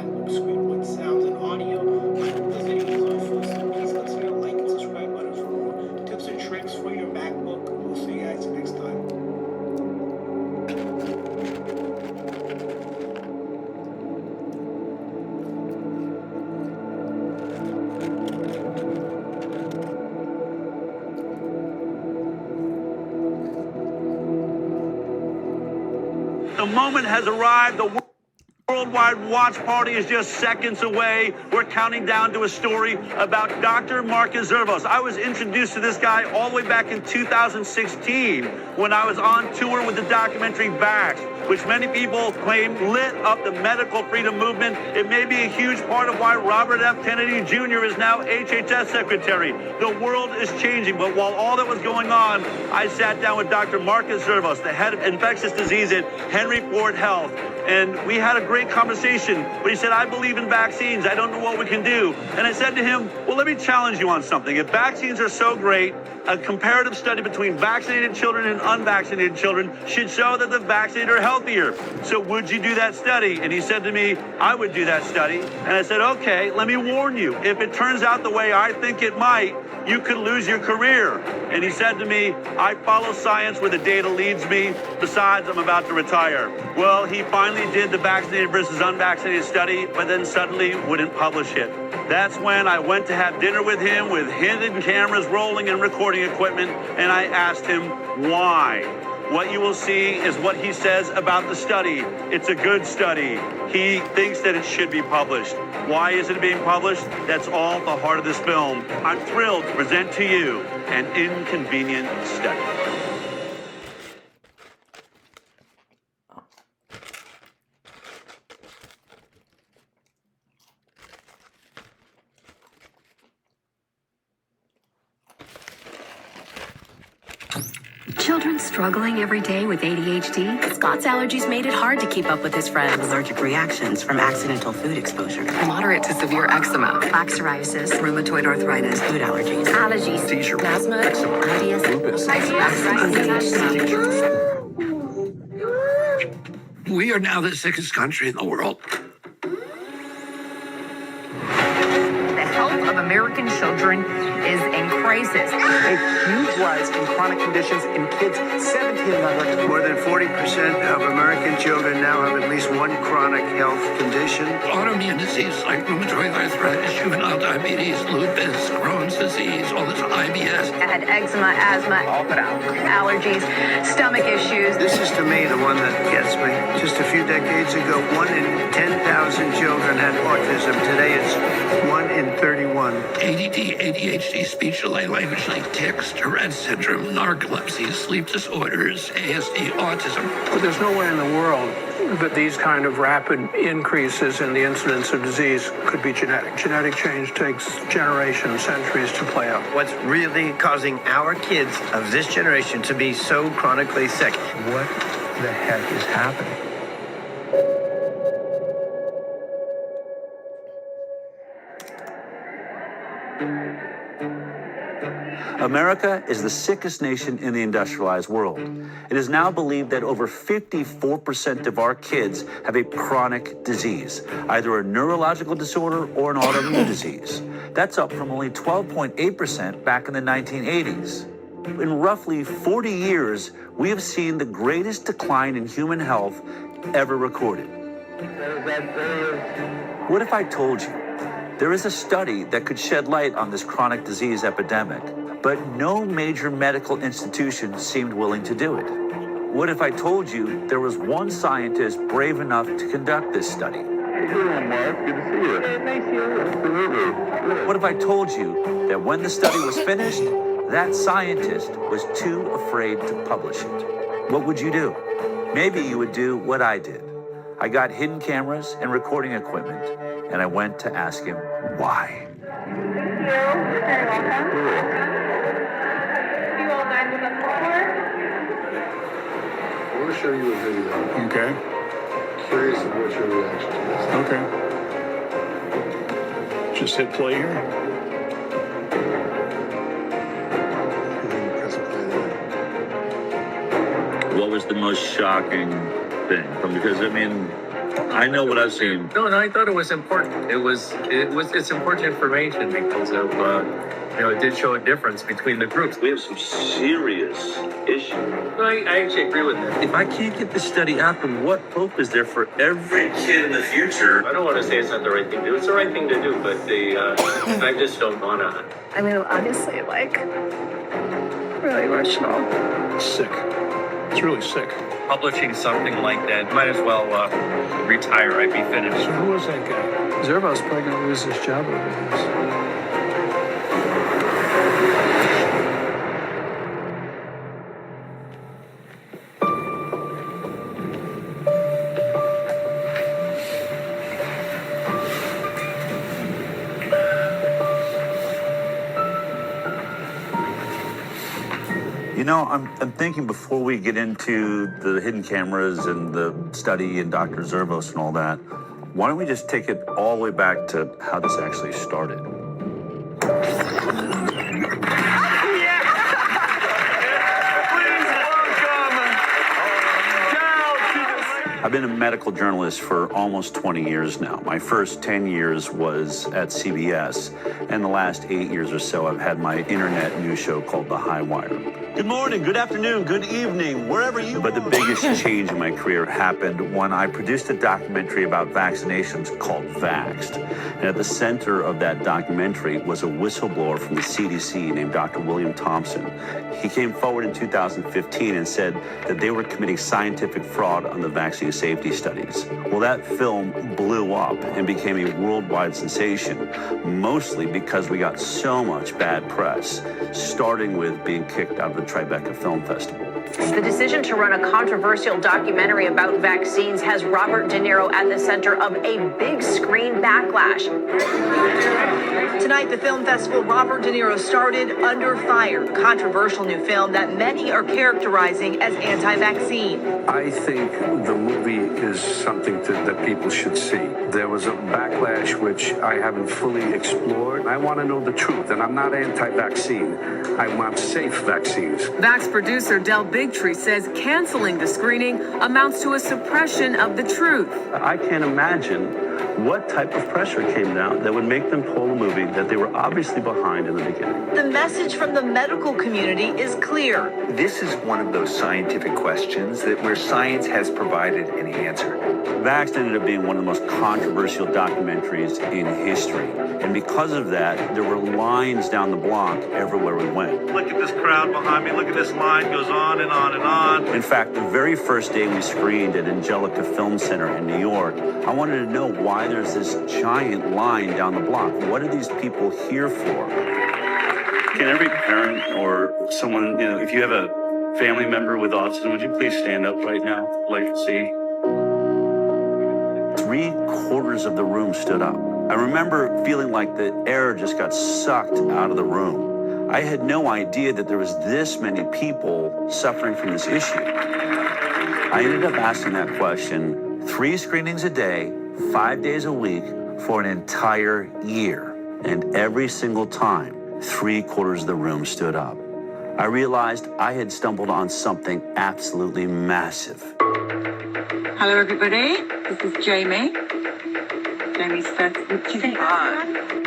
MacBook screen with sounds and audio. I hope this video is helpful, so please consider like and subscribe buttons for more tips and tricks for your MacBook. We'll see you guys next time. The moment has arrived. The worldwide watch party is just seconds away. We're counting down to a story about Dr. Marcus Zervos. I was introduced to this guy all the way back in 2016 when I was on tour with the documentary Vaxxed, which many people claim lit up the medical freedom movement. It may be a huge part of why Robert F. Kennedy Jr. is now HHS Secretary. The world is changing, but while all that was going on, I sat down with Dr. Marcus Zervos, the head of infectious disease at Henry Ford Health, and we had a great conversation. But he said, I believe in vaccines. I don't know what we can do. And I said to him, well, let me challenge you on something. If vaccines are so great, a comparative study between vaccinated children and unvaccinated children should show that the vaccinated are healthier. So would you do that study? And he said to me, I would do that study. And I said, okay, let me warn you. If it turns out the way I think it might, you could lose your career. And he said to me, I follow science where the data leads me. Besides, I'm about to retire. Well, he finally did the vaccinated versus unvaccinated study, but then suddenly wouldn't publish it. That's when I went to have dinner with him with hidden cameras rolling and recording equipment, and I asked him why. What you will see is what he says about the study. It's a good study. He thinks that it should be published. Why isn't it being published? That's all the heart of this film. I'm thrilled to present to you an Inconvenient Study. Children struggling every day with ADHD? Scott's allergies made it hard to keep up with his friends. Allergic reactions from accidental food exposure. Moderate to severe eczema, plaque psoriasis, Rheumatoid arthritis, food allergies. allergies, Seizure, asthma, eczema, IBS, lupus. We are now the sickest country in the world. The health of American children is in crisis. A huge rise in chronic conditions in kids 17 and under. More than 40% of American children now have at least one chronic health condition. Autoimmune disease like rheumatoid arthritis, juvenile diabetes, lupus, Crohn's disease, all this IBS. I had eczema, asthma, all put out. Allergies, stomach issues. This is to me the one that gets me. Just a few decades ago, 1 in 10,000 children had autism. Today it's 1 in 31. ADD, ADHD, speech delay, language like tics, Tourette syndrome, narcolepsy, sleep disorders, ASD, autism. But there's nowhere in the world that these kind of rapid increases in the incidence of disease could be genetic. Genetic change takes generations, centuries to play out. What's really causing our kids of this generation to be so chronically sick? What the heck is happening? America is the sickest nation in the industrialized world. It is now believed that over 54% of our kids have a chronic disease, either a neurological disorder or an autoimmune disease. That's up from only 12.8% back in the 1980s. In roughly 40 years, we have seen the greatest decline in human health ever recorded. What if I told you there is a study that could shed light on this chronic disease epidemic, but no major medical institution seemed willing to do it? What if I told you there was one scientist brave enough to conduct this study? What if I told you that when the study was finished, that scientist was too afraid to publish it? What would you do? Maybe you would do what I did. I got hidden cameras and recording equipment, and I went to ask him why. Thank you. Very welcome. You all dined with us before? I want to show you a video. Okay. Curious of what your reaction is. Okay. Just hit play here. And then press play there. What was the most shocking thing? Because, I mean, I know what I've seen. No, I thought it was important. It's important information because of, it did show a difference between the groups. We have some serious issues. I actually agree with that. If I can't get this study out, then what hope is there for every kid in the future? I don't want to say it's not the right thing to do. It's the right thing to do, but I just don't want to. I mean, obviously, really emotional. Sick. It's really sick. Publishing something like that, might as well retire. I'd be finished. So who was that guy? Zervo's probably going to lose his job over this. You know, I'm thinking before we get into the hidden cameras and the study and Dr. Zervos and all that, why don't we just take it all the way back to how this actually started? I've been a medical journalist for almost 20 years now. My first 10 years was at CBS, and the last 8 years or so, I've had my internet news show called The High Wire. Good morning, good afternoon, good evening, wherever you are. But the biggest change in my career happened when I produced a documentary about vaccinations called Vaxxed. And at the center of that documentary was a whistleblower from the CDC named Dr. William Thompson. He came forward in 2015 and said that they were committing scientific fraud on the vaccine safety studies. Well, that film blew up and became a worldwide sensation, mostly because we got so much bad press, starting with being kicked out of the Tribeca Film Festival. The decision to run a controversial documentary about vaccines has Robert De Niro at the center of a big screen backlash. Tonight, the film festival Robert De Niro started Under Fire, a controversial new film that many are characterizing as anti-vaccine. I think the movie is something that people should see. There was a backlash which I haven't fully explored. I want to know the truth, and I'm not anti-vaccine. I want safe vaccines. Vax producer Del Bigtree says canceling the screening amounts to a suppression of the truth. I can't imagine what type of pressure came down that would make them pull a movie that they were obviously behind in the beginning. The message from the medical community is clear. This is one of those scientific questions where science has provided an answer. Vaxxed ended up being one of the most controversial documentaries in history. And because of that, there were lines down the block everywhere we went. Look at this crowd behind me. Look at this line goes on and on and on. In fact, the very first day we screened at Angelica Film Center in New York, I wanted to know why there's this giant line down the block. What are these people here for? Can every parent or someone, if you have a family member with autism, would you please stand up right now? I'd like to see. 3/4 of the room stood up. I remember feeling like the air just got sucked out of the room. I had no idea that there was this many people suffering from this issue. I ended up asking that question 3 screenings a day, 5 days a week for an entire year. And every single time, 3/4 of the room stood up. I realized I had stumbled on something absolutely massive. Hello, everybody. This is Jamie. Jamie's first.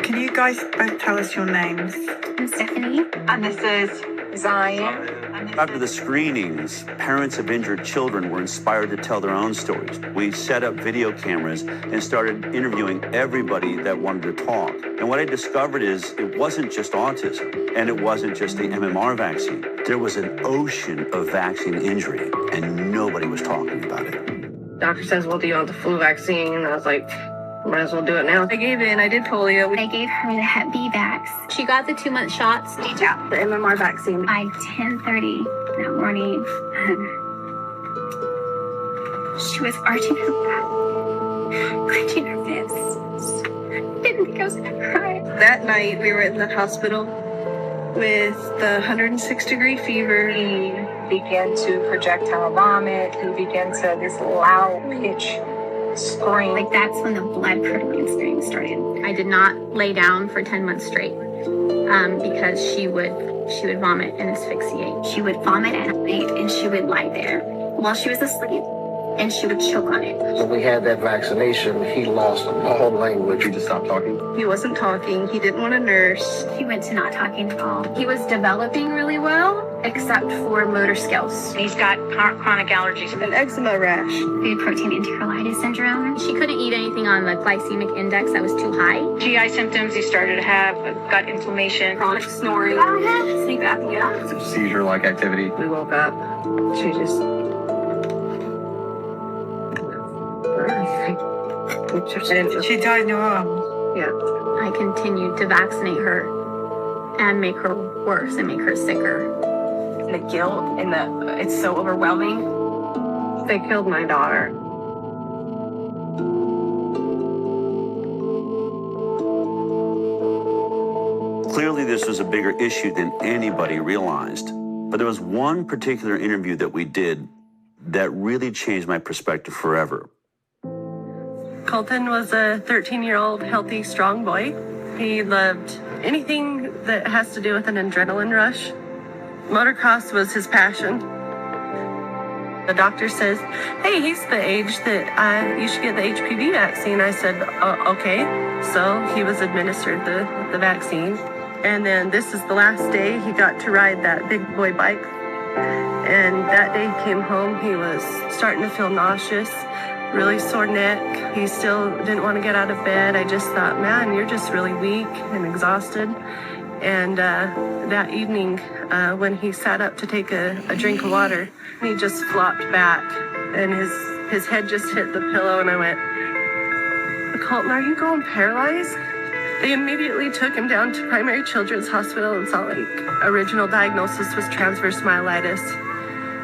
Can you guys both tell us your names? I'm Stephanie. And this is Zion. After the screenings, parents of injured children were inspired to tell their own stories. We set up video cameras and started interviewing everybody that wanted to talk. And what I discovered is it wasn't just autism, and it wasn't just the MMR vaccine. There was an ocean of vaccine injury, and nobody was talking about it. Doctor says, well, do you want the flu vaccine? I was like, might as well do it now. I gave in. I did polio. I gave her the Hep B vax. She got the 2-month shots. Detail. The MMR vaccine. By 10:30 that morning, she was arching her back, clenching her fists. Didn't think I was gonna cry. That night, we were in the hospital with the 106-degree fever. He began to projectile vomit. He began to this loud pitch scream. Like that's when the blood curdling scream started. I did not lay down for 10 months straight because she would vomit and asphyxiate. She would vomit at night and she would lie there while she was asleep. and she would choke on it. When we had that vaccination, he lost all language. He just stopped talking? He wasn't talking. He didn't want to nurse. He went to not talking at all. He was developing really well, except for motor skills. He's got chronic allergies. An eczema rash. Food protein enterolitis syndrome. She couldn't eat anything on the glycemic index that was too high. GI symptoms, he started to have gut inflammation, Chronic snoring. Sleep apnea. Seizure-like activity. We woke up. She just. And she died in her arms. Yeah. I continued to vaccinate her and make her worse and make her sicker. The guilt and it's so overwhelming. They killed my daughter. Clearly, this was a bigger issue than anybody realized. But there was one particular interview that we did that really changed my perspective forever. Colton was a 13-year-old healthy, strong boy. He loved anything that has to do with an adrenaline rush. Motocross was his passion. The doctor says, hey, he's the age that you should get the HPV vaccine. I said, okay. So he was administered the vaccine. And then this is the last day he got to ride that big boy bike. And that day he came home, he was starting to feel nauseous, really sore neck. He still didn't want to get out of bed. I just thought, man, you're just really weak and exhausted. And that evening, when he sat up to take a drink of water, he just flopped back and his head just hit the pillow. And I went, Colton, are you going paralyzed? They immediately took him down to Primary Children's Hospital in Salt Lake. Original diagnosis was transverse myelitis.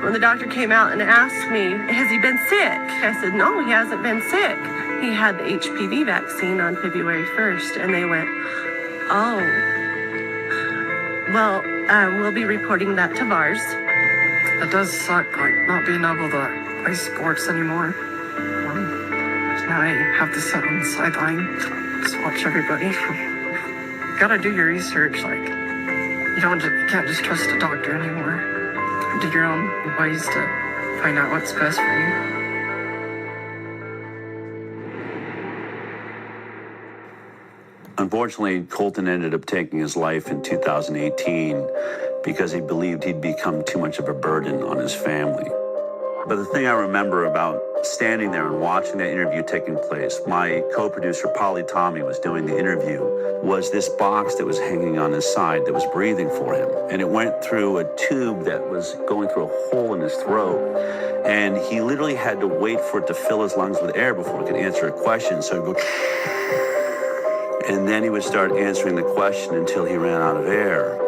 When the doctor came out and asked me, has he been sick? I said, no, he hasn't been sick. He had the HPV vaccine on February 1st. And they went, oh, well, we'll be reporting that to VARS. It does suck, like, not being able to play sports anymore. Now I have to sit on the sideline, just watch everybody. You gotta do your research, like, you can't just trust a doctor anymore. Do your own ways to find out what's best for you. Unfortunately, Colton ended up taking his life in 2018 because he believed he'd become too much of a burden on his family. But the thing I remember about standing there and watching that interview taking place, my co-producer, Polly Tommy, was doing the interview, was this box that was hanging on his side that was breathing for him. And it went through a tube that was going through a hole in his throat. And he literally had to wait for it to fill his lungs with air before he could answer a question. So he'd go, and then he would start answering the question until he ran out of air.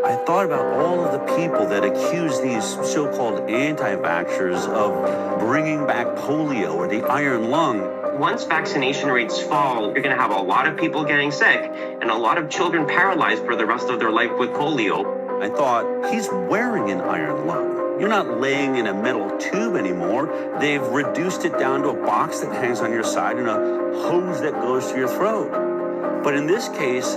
I thought about all of the people that accuse these so-called anti-vaxxers of bringing back polio or the iron lung. Once vaccination rates fall, you're going to have a lot of people getting sick and a lot of children paralyzed for the rest of their life with polio. I thought, he's wearing an iron lung. You're not laying in a metal tube anymore. They've reduced it down to a box that hangs on your side and a hose that goes to your throat. But in this case,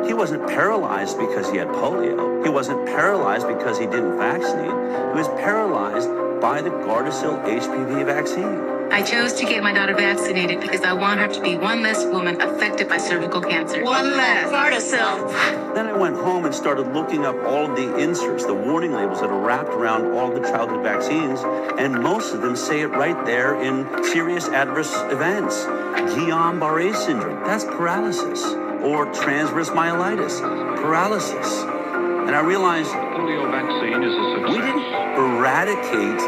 he wasn't paralyzed because he had polio. He wasn't paralyzed because he didn't vaccinate. He was paralyzed by the Gardasil HPV vaccine. I chose to get my daughter vaccinated because I want her to be one less woman affected by cervical cancer. One less. Gardasil. Then I went home and started looking up all of the inserts, the warning labels that are wrapped around all the childhood vaccines, and most of them say it right there in serious adverse events. Guillain-Barré syndrome, that's paralysis. Or transverse myelitis, paralysis. And I realized polio vaccine is a success. We didn't eradicate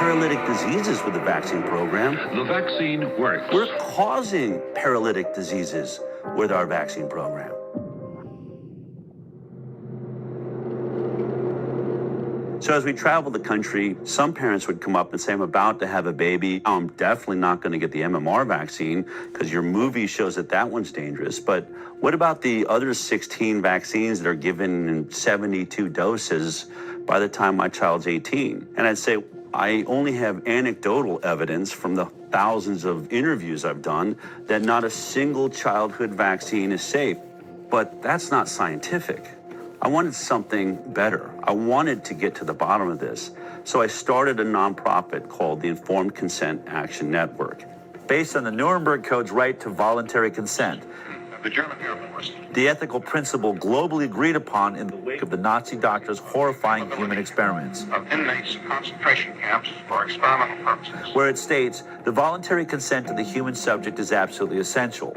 paralytic diseases with the vaccine program. The vaccine works. We're causing paralytic diseases with our vaccine program. So as we travel the country, some parents would come up and say, I'm about to have a baby. I'm definitely not going to get the MMR vaccine because your movie shows that that one's dangerous. But what about the other 16 vaccines that are given in 72 doses by the time my child's 18? And I'd say, I only have anecdotal evidence from the thousands of interviews I've done that not a single childhood vaccine is safe. But that's not scientific. I wanted something better. I wanted to get to the bottom of this. So I started a nonprofit called the Informed Consent Action Network. Based on the Nuremberg Code's right to voluntary consent, The German Air Force. the ethical principle globally agreed upon in the wake of the Nazi doctors' horrifying human experiments, Of inmates in concentration camps for experimental purposes. where it states the voluntary consent of the human subject is absolutely essential,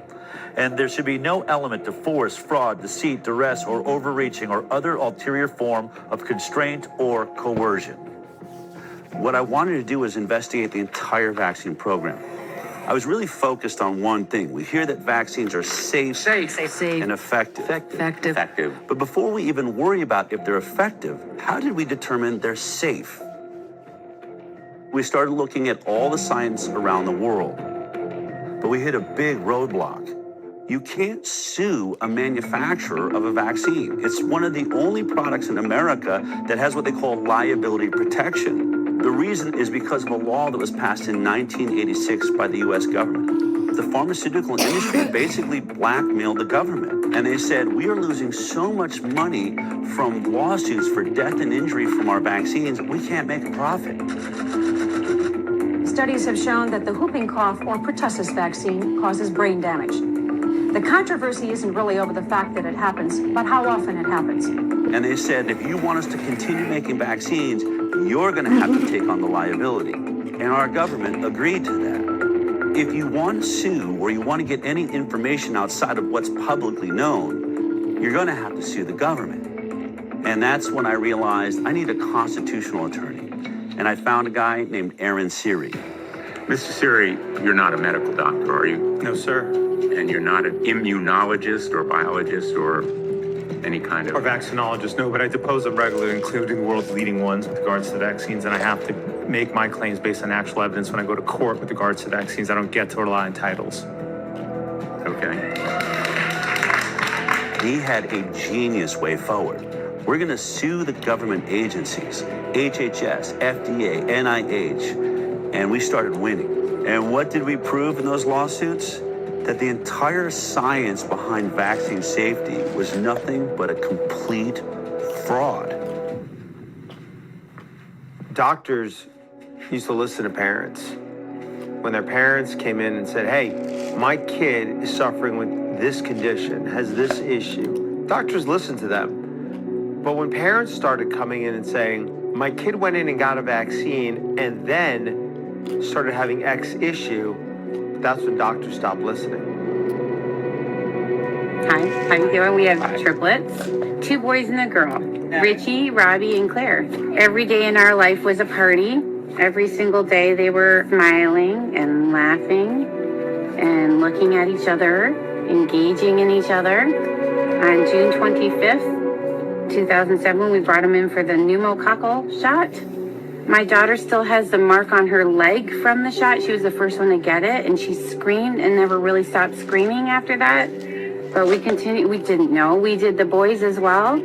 and there should be no element of force, fraud, deceit, duress, or overreaching or other ulterior form of constraint or coercion. What I wanted to do was investigate the entire vaccine program. I was really focused on one thing. We hear that vaccines are safe and effective. But before we even worry about if they're effective, how did we determine they're safe? We started looking at all the science around the world, but we hit a big roadblock. You can't sue a manufacturer of a vaccine. It's one of the only products in America that has what they call liability protection. The reason is because of a law that was passed in 1986 by the US government. The pharmaceutical industry basically blackmailed the government. And they said, we are losing so much money from lawsuits for death and injury from our vaccines, we can't make a profit. Studies have shown that the whooping cough or pertussis vaccine causes brain damage. The controversy isn't really over the fact that it happens, but how often it happens. And they said, if you want us to continue making vaccines, you're going to have to take on the liability. And our government agreed to that. If you want to sue or you want to get any information outside of what's publicly known, you're going to have to sue the government. And that's when I realized I need a constitutional attorney. And I found a guy named Aaron Siri. Mr. Siri, you're not a medical doctor, are you? No, sir. And you're not an immunologist or biologist or any kind of... Or vaccinologist, no, but I depose them regularly, including the world's leading ones with regards to vaccines, and I have to make my claims based on actual evidence when I go to court with regards to vaccines. I don't get to rely on titles. Okay. He had a genius way forward. We're going to sue the government agencies, HHS, FDA, NIH, and we started winning. And what did we prove in those lawsuits? That the entire science behind vaccine safety was nothing but a complete fraud. Doctors used to listen to parents. When their parents came in and said, hey, my kid is suffering with this condition, has this issue, doctors listened to them. But when parents started coming in and saying, my kid went in and got a vaccine and then started having X issue, that's when doctors stopped listening. Hi, how you doing? We have triplets, 2 boys and a girl, Richie, Robbie, and Claire. Every day in our life was a party. Every single day they were smiling and laughing and looking at each other, engaging in each other. On June 25th, 2007, we brought them in for the pneumococcal shot. My daughter still has the mark on her leg from the shot. She was the first one to get it, and she screamed and never really stopped screaming after that. But we continued. We didn't know. We did the boys as well.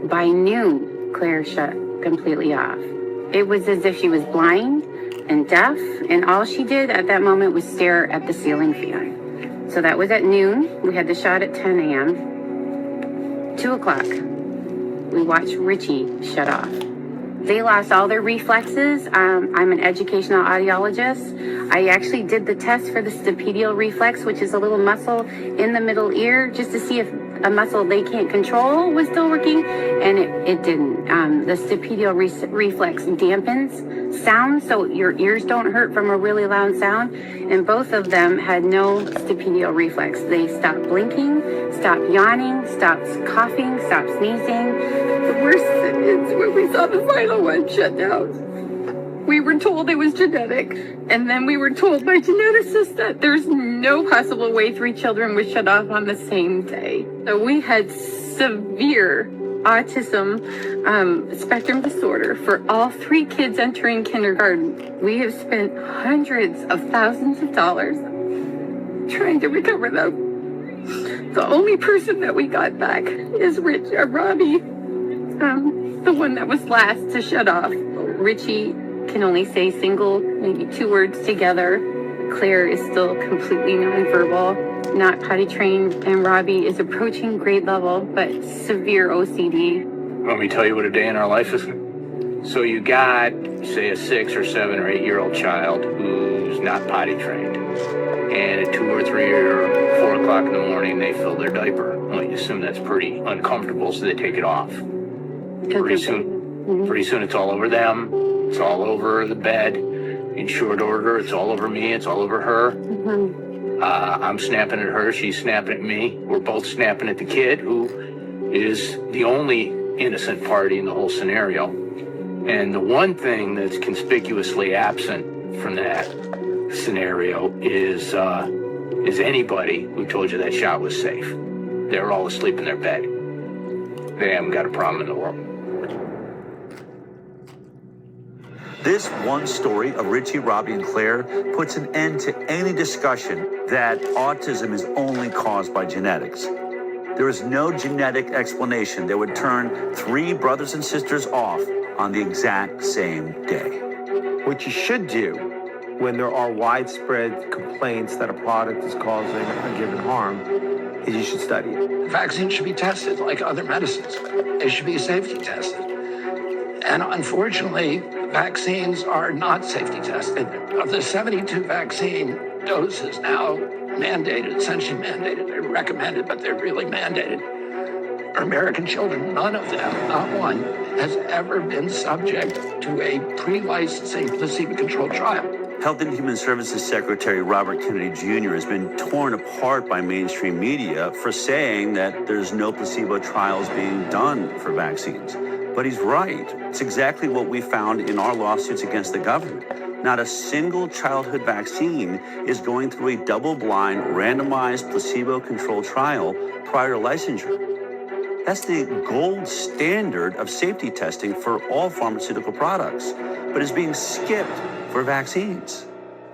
By noon, Claire shut completely off. It was as if she was blind and deaf, and all she did at that moment was stare at the ceiling fan. So that was at noon. We had the shot at 10 a.m. 2 o'clock, we watched Richie shut off. They lost all their reflexes. I'm an educational audiologist. I actually did the test for the stapedial reflex, which is a little muscle in the middle ear, just to see if a muscle they can't control was still working, and it didn't. The stapedial reflex dampens sound, so your ears don't hurt from a really loud sound, and both of them had no stapedial reflex. They stopped blinking, stopped yawning, stopped coughing, stopped sneezing. The worst is when we saw the final one shut down. We were told it was genetic, and then we were told by geneticists that there's no possible way 3 children would shut off on the same day. So we had severe autism spectrum disorder for all 3 kids entering kindergarten. We have spent hundreds of thousands of dollars trying to recover them. The only person that we got back is Robbie, the one that was last to shut off. Richie can only say single, maybe 2 words together. Claire is still completely nonverbal, not potty trained, and Robbie is approaching grade level, but severe OCD. Want me to tell you what a day in our life is? So you got, say, a 6 or 7 or 8 year old child who's not potty trained. And at 2 or 3 or 4 o'clock in the morning, they fill their diaper. Well, you assume that's pretty uncomfortable, so they take it off. Pretty soon it's all over them. It's all over the bed. In short order, it's all over me. It's all over her. I'm snapping at her. She's snapping at me. We're both snapping at the kid, who is the only innocent party in the whole scenario. And the one thing that's conspicuously absent from that scenario is anybody who told you that shot was safe. They're all asleep in their bed. They haven't got a problem in the world. This one story of Richie, Robbie, and Claire puts an end to any discussion that autism is only caused by genetics. There is no genetic explanation that would turn 3 brothers and sisters off on the exact same day. What you should do when there are widespread complaints that a product is causing a given harm is you should study it. Vaccines should be tested like other medicines. They should be safety tested. And unfortunately, vaccines are not safety tested. Of the 72 vaccine doses now mandated, essentially mandated, they're recommended, but they're really mandated, for American children, none of them, not one, has ever been subject to a pre-licensing placebo-controlled trial. Health and Human Services Secretary Robert Kennedy Jr. has been torn apart by mainstream media for saying that there's no placebo trials being done for vaccines. But he's right. It's exactly what we found in our lawsuits against the government. Not a single childhood vaccine is going through a double-blind, randomized, placebo-controlled trial prior to licensure. That's the gold standard of safety testing for all pharmaceutical products, but is being skipped for vaccines.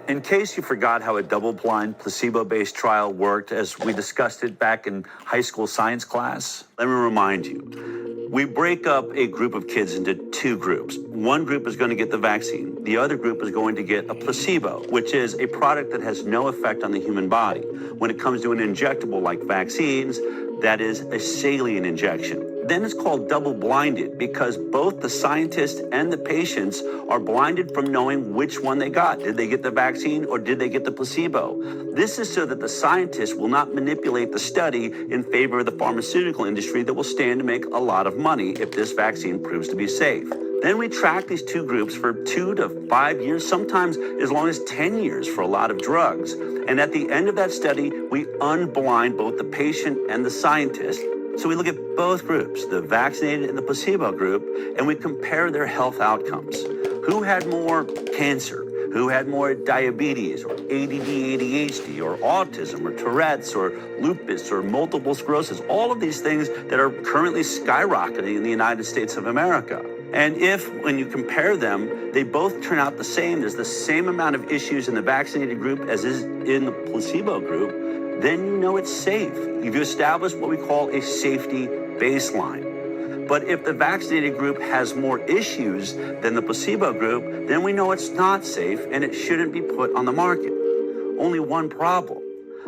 In case you forgot how a double-blind, placebo-based trial worked as we discussed it back in high school science class, let me remind you. We break up a group of kids into 2 groups. One group is going to get the vaccine. The other group is going to get a placebo, which is a product that has no effect on the human body. When it comes to an injectable like vaccines, that is a saline injection. Then it's called double-blinded because both the scientists and the patients are blinded from knowing which one they got. Did they get the vaccine or did they get the placebo? This is so that the scientists will not manipulate the study in favor of the pharmaceutical industry that will stand to make a lot of money if this vaccine proves to be safe. Then we track these 2 groups for 2 to 5 years, sometimes as long as 10 years for a lot of drugs. And at the end of that study, we unblind both the patient and the scientist. So we look at both groups, the vaccinated and the placebo group, and we compare their health outcomes. Who had more cancer? Who had more diabetes or ADD, ADHD or autism or Tourette's or lupus or multiple sclerosis? All of these things that are currently skyrocketing in the United States of America. And if, when you compare them, they both turn out the same, there's the same amount of issues in the vaccinated group as is in the placebo group, then you know it's safe. You've established what we call a safety baseline. But if the vaccinated group has more issues than the placebo group, then we know it's not safe and it shouldn't be put on the market. Only one problem.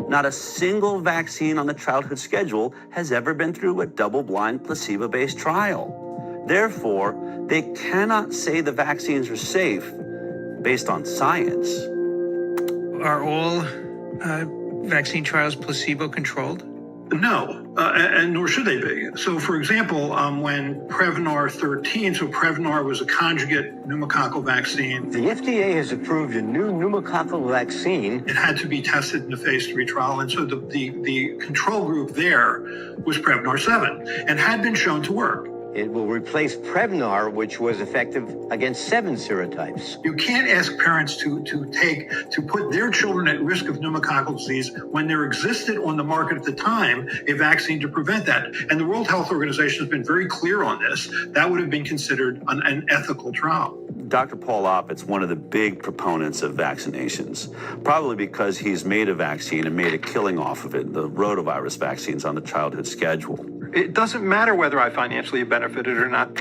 Not a single vaccine on the childhood schedule has ever been through a double-blind, placebo-based trial. Therefore, they cannot say the vaccines are safe based on science. Are all vaccine trials placebo-controlled? No, and nor should they be. So, for example, when Prevnar 13, so Prevnar was a conjugate pneumococcal vaccine. The FDA has approved a new pneumococcal vaccine. It had to be tested in a phase 3 trial, and so the control group there was Prevnar 7, and had been shown to work. It will replace Prevnar, which was effective against 7 serotypes. You can't ask parents to put their children at risk of pneumococcal disease when there existed on the market at the time a vaccine to prevent that. And the World Health Organization has been very clear on this. That would have been considered an ethical trial. Dr. Paul Oppett's one of the big proponents of vaccinations, probably because he's made a vaccine and made a killing off of it, the rotavirus vaccines on the childhood schedule. It doesn't matter whether I financially benefited or not.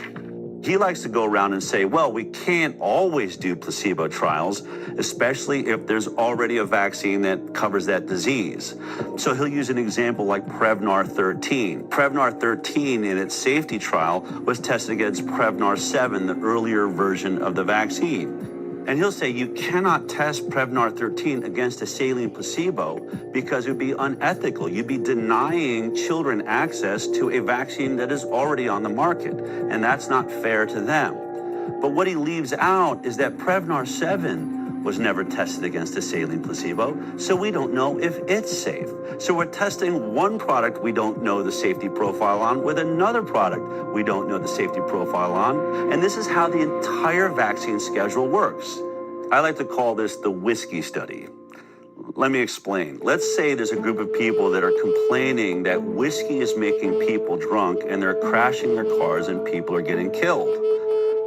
He likes to go around and say, well, we can't always do placebo trials, especially if there's already a vaccine that covers that disease. So he'll use an example like Prevnar 13. Prevnar 13 in its safety trial was tested against Prevnar 7, the earlier version of the vaccine. And he'll say you cannot test Prevnar 13 against a saline placebo because it would be unethical. You'd be denying children access to a vaccine that is already on the market, and that's not fair to them. But what he leaves out is that Prevnar 7 was never tested against a saline placebo, so we don't know if it's safe. So we're testing one product we don't know the safety profile on with another product we don't know the safety profile on, and this is how the entire vaccine schedule works. I like to call this the whiskey study. Let me explain. Let's say there's a group of people that are complaining that whiskey is making people drunk and they're crashing their cars and people are getting killed.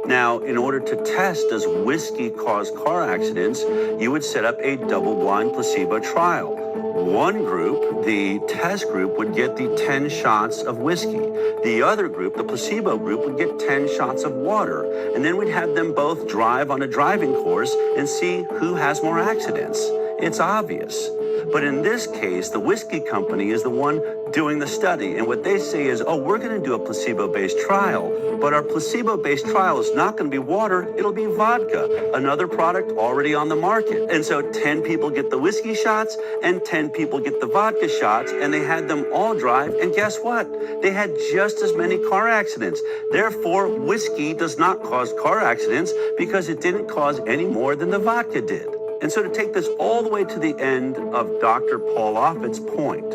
Now, in order to test, does whiskey cause car accidents, you would set up a double-blind placebo trial. One group, the test group, would get the 10 shots of whiskey. The other group, the placebo group, would get 10 shots of water. And then we'd have them both drive on a driving course and see who has more accidents. It's obvious. But in this case, the whiskey company is the one doing the study. And what they say is, oh, we're going to do a placebo-based trial. But our placebo-based trial is not going to be water. It'll be vodka, another product already on the market. And so 10 people get the whiskey shots and 10 people get the vodka shots. And they had them all drive. And guess what? They had just as many car accidents. Therefore, whiskey does not cause car accidents because it didn't cause any more than the vodka did. And so to take this all the way to the end of Dr. Paul Offit's point,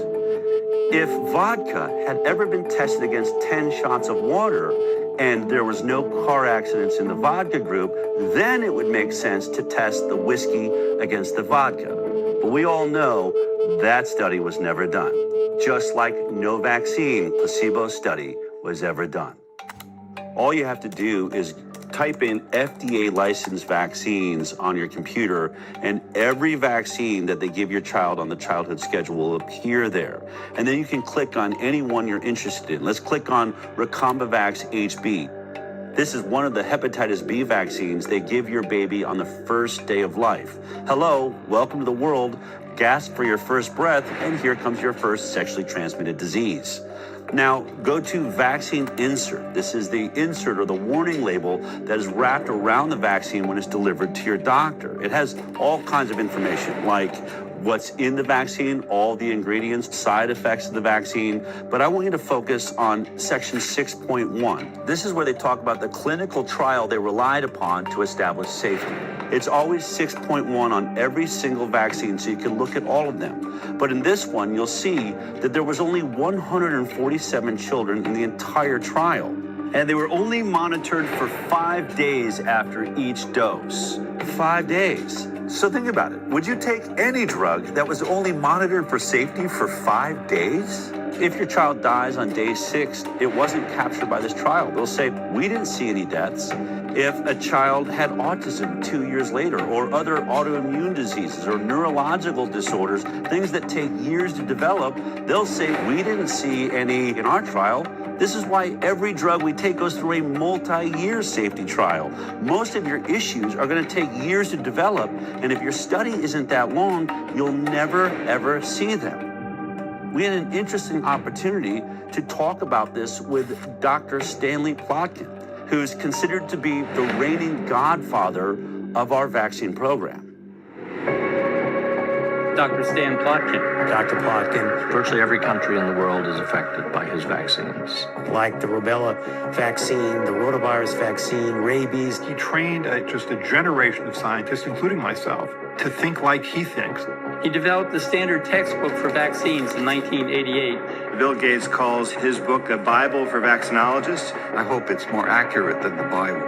if vodka had ever been tested against 10 shots of water and there was no car accidents in the vodka group, then it would make sense to test the whiskey against the vodka. But we all know that study was never done, just like no vaccine placebo study was ever done. All you have to do is type in FDA licensed vaccines on your computer, and every vaccine that they give your child on the childhood schedule will appear there. And then you can click on any one you're interested in. Let's click on Recombavax HB. This is one of the hepatitis B vaccines they give your baby on the first day of life. Hello, welcome to the world. Gasp for your first breath, and here comes your first sexually transmitted disease. Now, go to vaccine insert. This is the insert or the warning label that is wrapped around the vaccine when it's delivered to your doctor. It has all kinds of information, like what's in the vaccine, all the ingredients, side effects of the vaccine. But I want you to focus on section 6.1. This is where they talk about the clinical trial they relied upon to establish safety. It's always 6.1 on every single vaccine, so you can look at all of them. But in this one, you'll see that there was only 147 children in the entire trial. And they were only monitored for 5 days after each dose. 5 days. So think about it. Would you take any drug that was only monitored for safety for 5 days? If your child dies on day 6, it wasn't captured by this trial. They'll say, we didn't see any deaths. If a child had autism 2 years later, or other autoimmune diseases or neurological disorders, things that take years to develop, they'll say, we didn't see any in our trial. This is why every drug we take goes through a multi-year safety trial. Most of your issues are going to take years to develop, and if your study isn't that long, you'll never, ever see them. We had an interesting opportunity to talk about this with Dr. Stanley Plotkin, who's considered to be the reigning godfather of our vaccine program. Dr. Stan Plotkin. Dr. Plotkin. Virtually every country in the world is affected by his vaccines. Like the rubella vaccine, the rotavirus vaccine, rabies. He trained just a generation of scientists, including myself, to think like he thinks. He developed the standard textbook for vaccines in 1988. Bill Gates calls his book a Bible for vaccinologists. I hope it's more accurate than the Bible.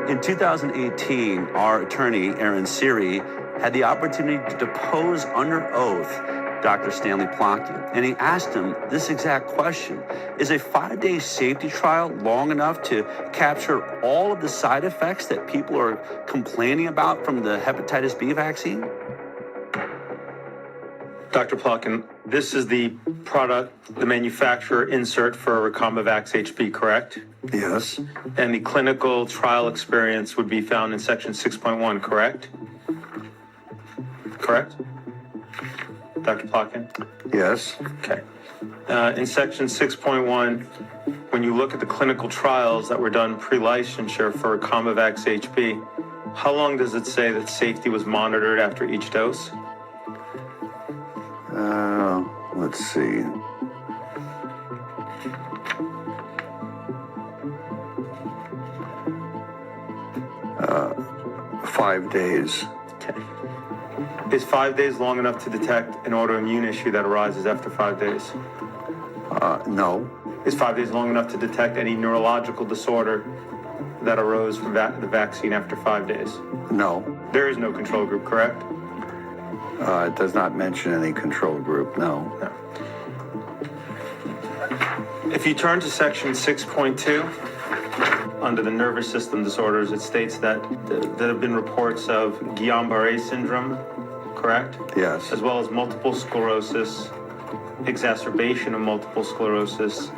In 2018, our attorney, Aaron Siri, had the opportunity to depose under oath Dr. Stanley Plotkin. And he asked him this exact question: is a 5-day safety trial long enough to capture all of the side effects that people are complaining about from the hepatitis B vaccine? Dr. Plotkin, this is the product, the manufacturer insert for Recombavax HB, correct? Yes. And the clinical trial experience would be found in section 6.1, correct? Correct? Dr. Plotkin? Yes. Okay. In section 6.1, when you look at the clinical trials that were done pre-licensure for Recombavax HB, how long does it say that safety was monitored after each dose? Let's see. Uh, 5 days. Okay. Is 5 days long enough to detect an autoimmune issue that arises after 5 days? No. Is 5 days long enough to detect any neurological disorder that arose from the vaccine after 5 days? No. There is no control group, correct? It does not mention any control group, no. No. If you turn to section 6.2, under the nervous system disorders, it states that there have been reports of Guillain-Barré syndrome, correct? Yes. As well as multiple sclerosis, exacerbation of multiple sclerosis,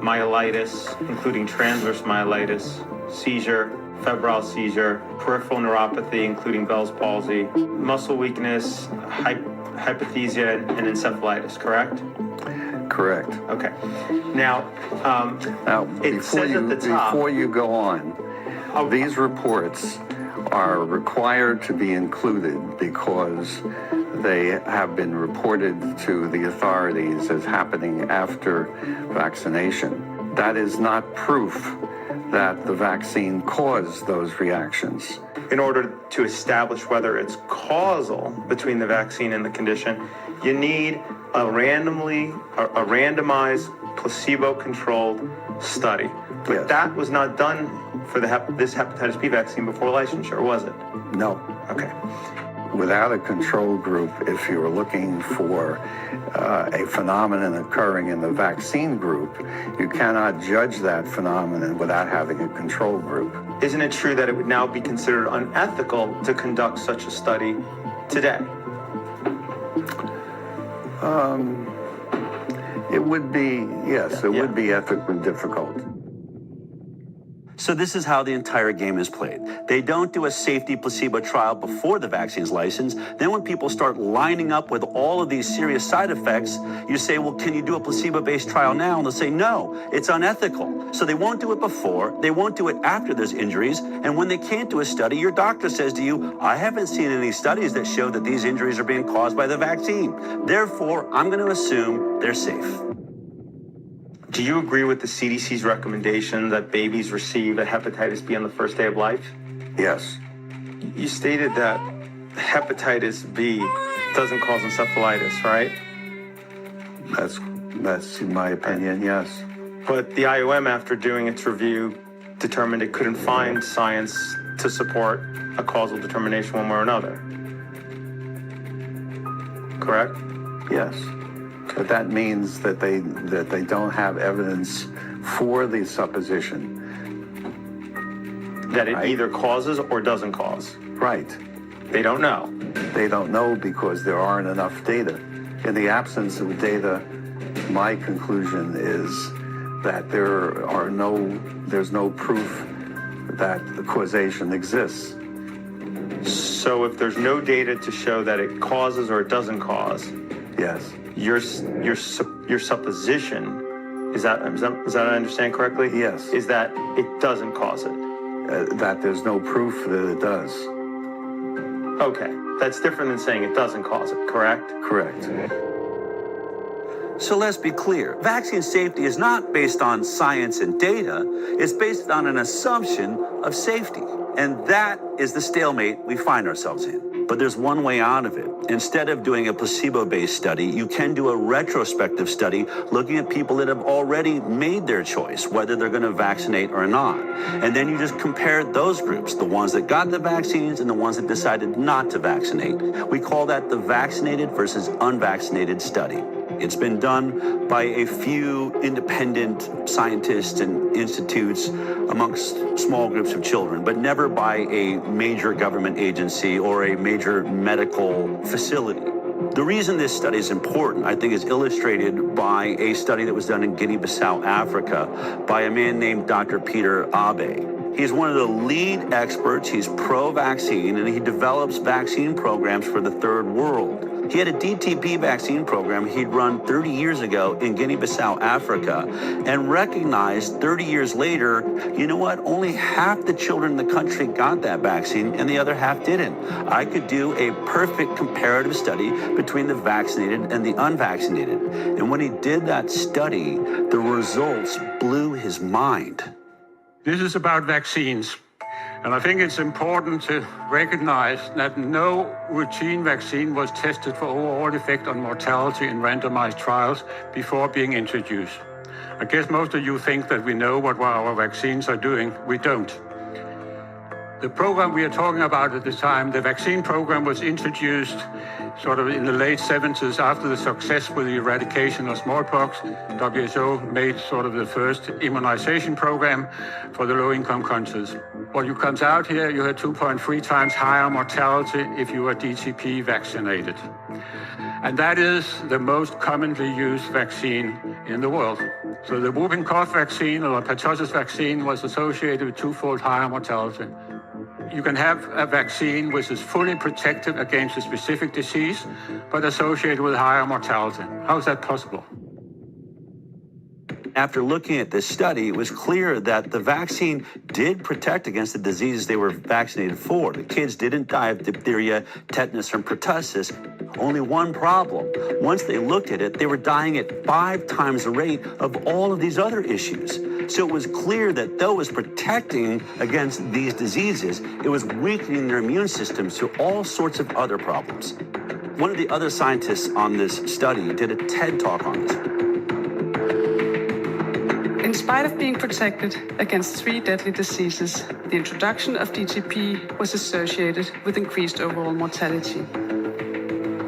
myelitis, including transverse myelitis, seizure, febrile seizure, peripheral neuropathy, including Bell's palsy, muscle weakness, hypothesia, and encephalitis, correct? Correct. Okay. Now, it says at the top... Before you go on, these reports are required to be included because they have been reported to the authorities as happening after vaccination. That is not proof that the vaccine caused those reactions. In order to establish whether it's causal between the vaccine and the condition, you need a randomized, placebo-controlled study. But yes. That was not done for this hepatitis B vaccine before licensure, was it? No. Okay. Without a control group, if you were looking for a phenomenon occurring in the vaccine group, you cannot judge that phenomenon without having a control group. Isn't it true that it would now be considered unethical to conduct such a study today? It would be, yes, it would be ethically difficult. So this is how the entire game is played. They don't do a safety placebo trial before the vaccine's licensed. Then when people start lining up with all of these serious side effects, you say, well, can you do a placebo-based trial now? And they'll say, no, it's unethical. So they won't do it before, they won't do it after there's injuries, and when they can't do a study, your doctor says to you, I haven't seen any studies that show that these injuries are being caused by the vaccine. Therefore, I'm going to assume they're safe. Do you agree with the CDC's recommendation that babies receive a hepatitis B on the first day of life? Yes. You stated that hepatitis B doesn't cause encephalitis, right? That's my opinion, yes. But the IOM, after doing its review, determined it couldn't find science to support a causal determination one way or another. Correct? Yes. But that means that they don't have evidence for the supposition. That it either causes or doesn't cause. Right. They don't know. They don't know because there aren't enough data. In the absence of data, my conclusion is that there's no proof that the causation exists. So if there's no data to show that it causes or it doesn't cause, yes. Your supposition, is that I understand correctly? Yes. Is that it doesn't cause it? That there's no proof that it does. Okay, that's different than saying it doesn't cause it, correct? Correct. So let's be clear. Vaccine safety is not based on science and data. It's based on an assumption of safety. And that is the stalemate we find ourselves in. But there's one way out of it. Instead of doing a placebo-based study, you can do a retrospective study looking at people that have already made their choice, whether they're going to vaccinate or not. And then you just compare those groups, the ones that got the vaccines and the ones that decided not to vaccinate. We call that the vaccinated versus unvaccinated study. It's been done by a few independent scientists and institutes amongst small groups of children, but never by a major government agency or a major medical facility. The reason this study is important, I think, is illustrated by a study that was done in Guinea-Bissau, Africa, by a man named Dr. Peter Abe. He's one of the lead experts. He's pro-vaccine, and he develops vaccine programs for the third world. He had a DTP vaccine program he'd run 30 years ago in Guinea-Bissau, Africa, and recognized 30 years later, you know what, only half the children in the country got that vaccine and the other half didn't. I could do a perfect comparative study between the vaccinated and the unvaccinated. And when he did that study, the results blew his mind. This is about vaccines. And I think it's important to recognize that no routine vaccine was tested for overall effect on mortality in randomized trials before being introduced. I guess most of you think that we know what our vaccines are doing. We don't. The program we are talking about at the time, the vaccine program, was introduced sort of in the late 70s after the success with the eradication of smallpox. WHO made sort of the first immunization program for the low-income countries. What comes out here, you had 2.3 times higher mortality if you were DTP vaccinated. And that is the most commonly used vaccine in the world. So the whooping cough vaccine or pertussis vaccine was associated with twofold higher mortality. You can have a vaccine which is fully protective against a specific disease, but associated with higher mortality. How is that possible? After looking at this study, it was clear that the vaccine did protect against the diseases they were vaccinated for. The kids didn't die of diphtheria, tetanus, and pertussis. Only one problem. Once they looked at it, they were dying at 5 times the rate of all of these other issues. So it was clear that though it was protecting against these diseases, it was weakening their immune systems to all sorts of other problems. One of the other scientists on this study did a TED Talk on this. In spite of being protected against 3 deadly diseases, the introduction of DTP was associated with increased overall mortality.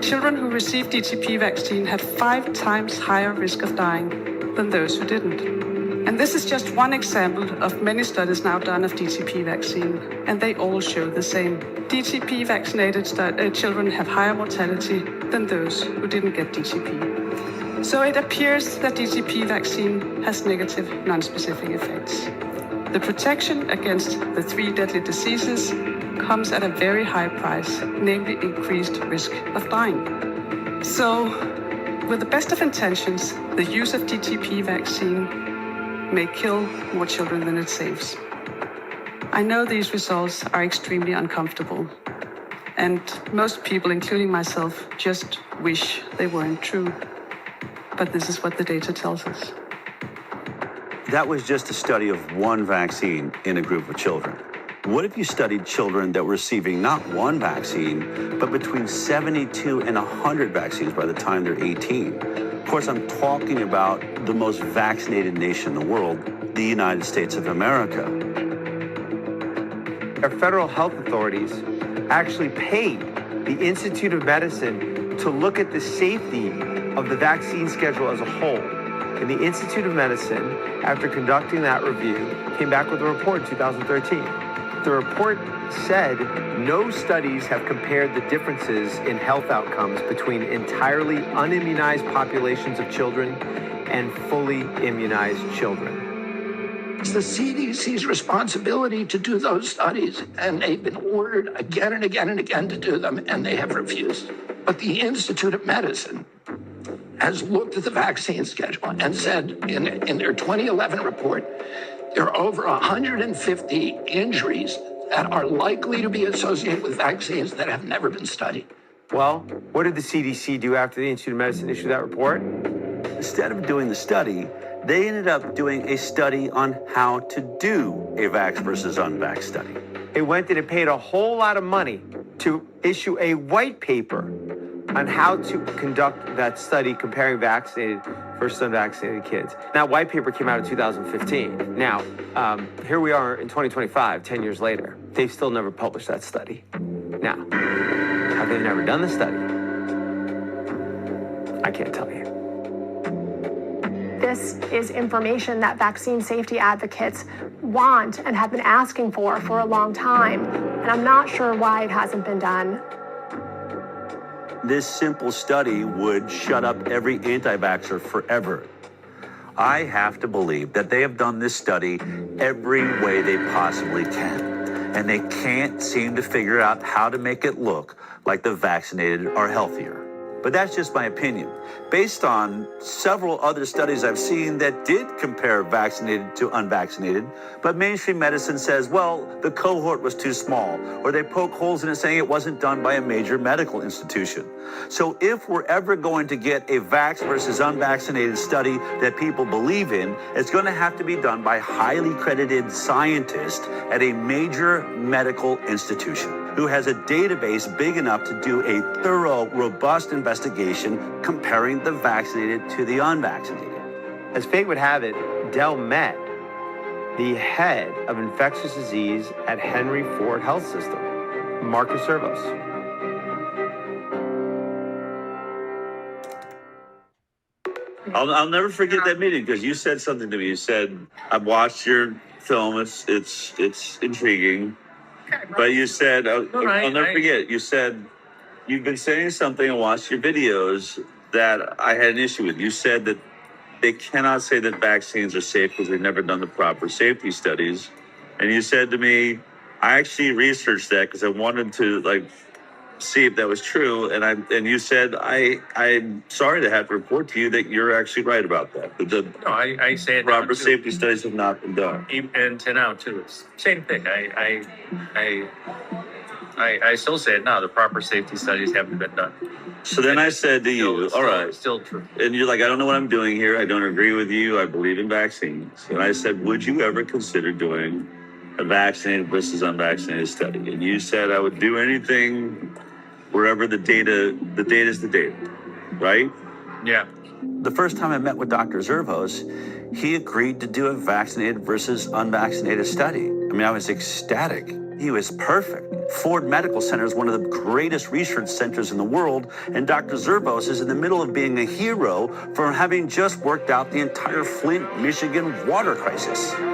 Children who received DTP vaccine had 5 times higher risk of dying than those who didn't. And this is just one example of many studies now done of DTP vaccine, and they all show the same. DTP vaccinated children have higher mortality than those who didn't get DTP. So it appears that DTP vaccine has negative non-specific effects. The protection against the 3 deadly diseases comes at a very high price, namely increased risk of dying. So, with the best of intentions, the use of DTP vaccine may kill more children than it saves. I know these results are extremely uncomfortable, and most people, including myself, just wish they weren't true. But this is what the data tells us. That was just a study of one vaccine in a group of children. What if you studied children that were receiving not one vaccine, but between 72 and 100 vaccines by the time they're 18? Of course, I'm talking about the most vaccinated nation in the world, the United States of America. Our federal health authorities actually paid the Institute of Medicine to look at the safety of the vaccine schedule as a whole. And the Institute of Medicine, after conducting that review, came back with a report in 2013. The report said no studies have compared the differences in health outcomes between entirely unimmunized populations of children and fully immunized children. It's the CDC's responsibility to do those studies, and they've been ordered again and again and again to do them, and they have refused. But the Institute of Medicine has looked at the vaccine schedule and said in their 2011 report, there are over 150 injuries that are likely to be associated with vaccines that have never been studied. Well, what did the CDC do after the Institute of Medicine issued that report? Instead of doing the study, they ended up doing a study on how to do a vax versus unvax study. It went and it paid a whole lot of money to issue a white paper on how to conduct that study comparing vaccinated versus unvaccinated kids. That white paper came out in 2015. Now, here we are in 2025, 10 years later. They've still never published that study. Now, have they never done the study? I can't tell you. This is information that vaccine safety advocates want and have been asking for a long time, and I'm not sure why it hasn't been done. this simple study would shut up every anti-vaxxer forever. I have to believe that they have done this study every way they possibly can, and they can't seem to figure out how to make it look like the vaccinated are healthier. But that's just my opinion, based on several other studies I've seen that did compare vaccinated to unvaccinated, but mainstream medicine says, well, the cohort was too small, or they poke holes in it saying it wasn't done by a major medical institution. So if we're ever going to get a vax versus unvaccinated study that people believe in, it's going to have to be done by highly credited scientists at a major medical institution who has a database big enough to do a thorough, robust investigation comparing the vaccinated to the unvaccinated. As fate would have it, Dell met the head of infectious disease at Henry Ford Health System, Marcus Servos. I'll never forget that meeting because you said something to me. You said, I've watched your film, it's intriguing. But you said, I'll never forget, you said, you've been saying something and watched your videos that I had an issue with. You said that they cannot say that vaccines are safe because they've never done the proper safety studies. And you said to me, I actually researched that because I wanted to see if that was true. And you said, I'm sorry to have to report to you that you're actually right about that. I say it proper safety studies have not been done. And to now too, it's same thing. I still say it now. The proper safety studies haven't been done. So then I said to you, all right. Still true. And you're like, I don't know what I'm doing here. I don't agree with you. I believe in vaccines. And I said, would you ever consider doing a vaccinated versus unvaccinated study? And you said I would do anything wherever the data is the data, right? Yeah. The first time I met with Dr. Zervos, he agreed to do a vaccinated versus unvaccinated study. I mean, I was ecstatic. He was perfect. Ford Medical Center is one of the greatest research centers in the world, and Dr. Zervos is in the middle of being a hero for having just worked out the entire Flint, Michigan water crisis. 74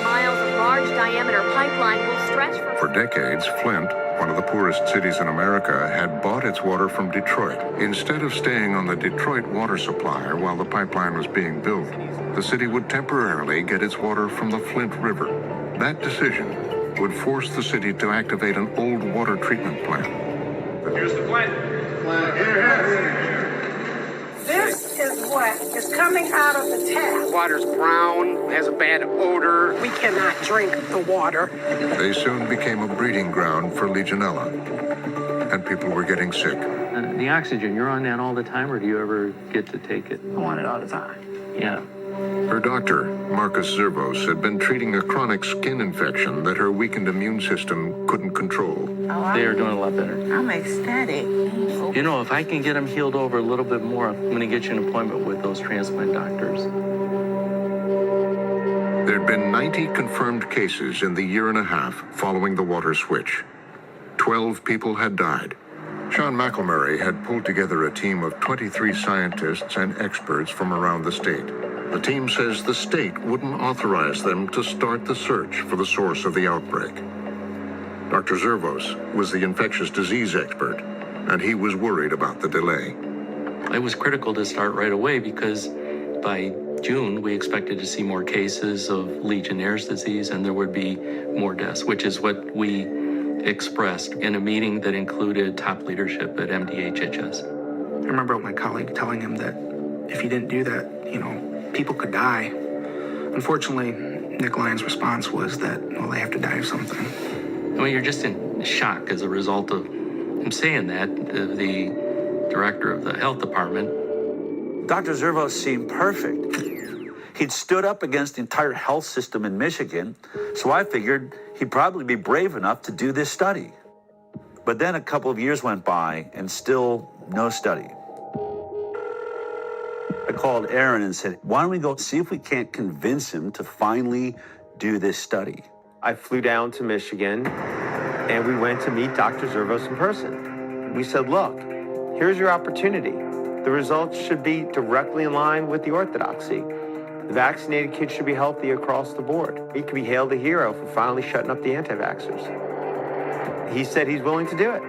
miles of large diameter pipeline will stretch For decades, Flint, one of the poorest cities in America, had bought its water from Detroit. Instead of staying on the Detroit water supply while the pipeline was being built, the city would temporarily get its water from the Flint River. That decision would force the city to activate an old water treatment plant. Here's the plant. This is what is coming out of the tap. Water's brown, has a bad odor. We cannot drink the water. They soon became a breeding ground for Legionella, and people were getting sick. The oxygen, you're on that all the time, or do you ever get to take it? I want it all the time. Yeah. Her doctor, Marcus Zervos, had been treating a chronic skin infection that her weakened immune system couldn't control. They are doing a lot better. I'm ecstatic. You know, if I can get them healed over a little bit more, I'm going to get you an appointment with those transplant doctors. There'd been 90 confirmed cases in the year and a half following the water switch. 12 people had died. Sean McElmurray had pulled together a team of 23 scientists and experts from around the state. The team says the state wouldn't authorize them to start the search for the source of the outbreak. Dr. Zervos was the infectious disease expert, and he was worried about the delay. It was critical to start right away because by June, we expected to see more cases of Legionnaire's disease and there would be more deaths, which is what we expressed in a meeting that included top leadership at MDHHS. I remember my colleague telling him that if he didn't do that, people could die. Unfortunately, Nick Lyons' response was that, well, they have to die of something. I mean, you're just in shock as a result of him saying that, the director of the health department. Dr. Zervos seemed perfect. He'd stood up against the entire health system in Michigan, so I figured he'd probably be brave enough to do this study. But then a couple of years went by and still no study. I called Aaron and said, why don't we go see if we can't convince him to finally do this study? I flew down to Michigan and we went to meet Dr. Zervos in person. We said, look, here's your opportunity. The results should be directly in line with the orthodoxy. The vaccinated kids should be healthy across the board. He could be hailed a hero for finally shutting up the anti-vaxxers. He said he's willing to do it.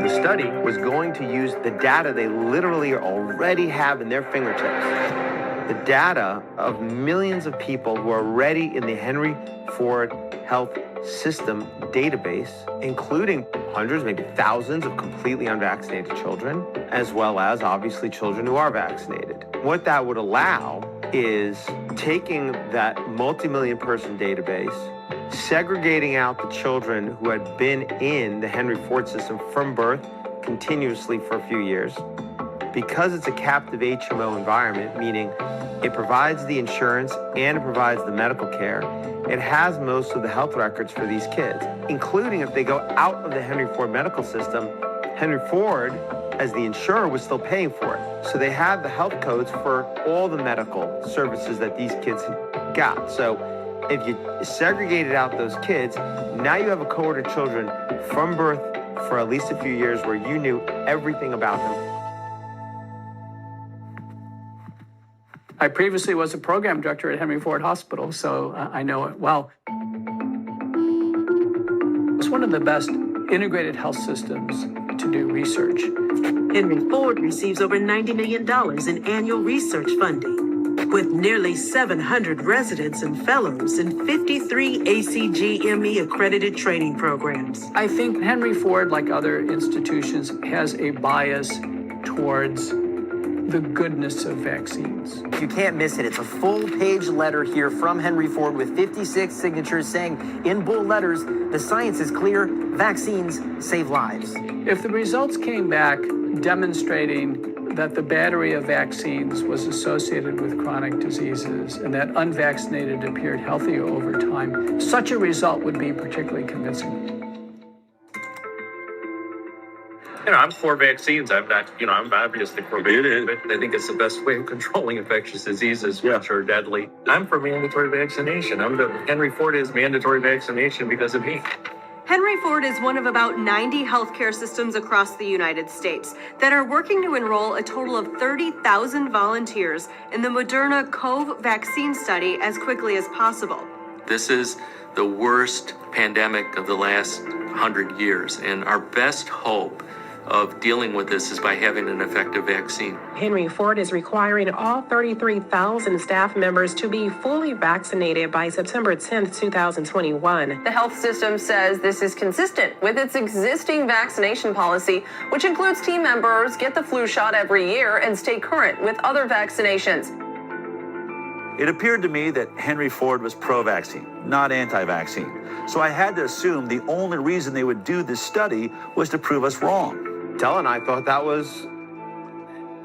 The study was going to use the data they literally already have in their fingertips. The data of millions of people who are already in the Henry Ford Health System database, including hundreds, maybe thousands of completely unvaccinated children, as well as obviously children who are vaccinated. What that would allow is taking that multi-million person database, segregating out the children who had been in the Henry Ford system from birth continuously for a few years. Because it's a captive HMO environment, meaning it provides the insurance and it provides the medical care, it has most of the health records for these kids, including if they go out of the Henry Ford medical system, Henry Ford, as the insurer, was still paying for it. So they had the health codes for all the medical services that these kids got. So if you segregated out those kids, now you have a cohort of children from birth for at least a few years where you knew everything about them. I previously was a program director at Henry Ford Hospital, so I know it well. It's one of the best integrated health systems to do research. Henry Ford receives over $90 million in annual research funding, with nearly 700 residents and fellows in 53 ACGME accredited training programs. I think Henry Ford, like other institutions, has a bias towards the goodness of vaccines. You can't miss it. It's a full-page letter here from Henry Ford with 56 signatures saying in bold letters, the science is clear, vaccines save lives. If the results came back demonstrating that the battery of vaccines was associated with chronic diseases and that unvaccinated appeared healthier over time, such a result would be particularly convincing. I'm for vaccines. I'm not, I'm obviously for vaccines, but I think it's the best way of controlling infectious diseases, which are deadly. I'm for mandatory vaccination. Henry Ford is mandatory vaccination because of me. Henry Ford is one of about 90 healthcare systems across the United States that are working to enroll a total of 30,000 volunteers in the Moderna COV vaccine study as quickly as possible. This is the worst pandemic of the last 100 years, and our best hope of dealing with this is by having an effective vaccine. Henry Ford is requiring all 33,000 staff members to be fully vaccinated by September 10th, 2021. The health system says this is consistent with its existing vaccination policy, which includes team members get the flu shot every year and stay current with other vaccinations. It appeared to me that Henry Ford was pro-vaccine, not anti-vaccine. So I had to assume the only reason they would do this study was to prove us wrong. Dell and I thought that was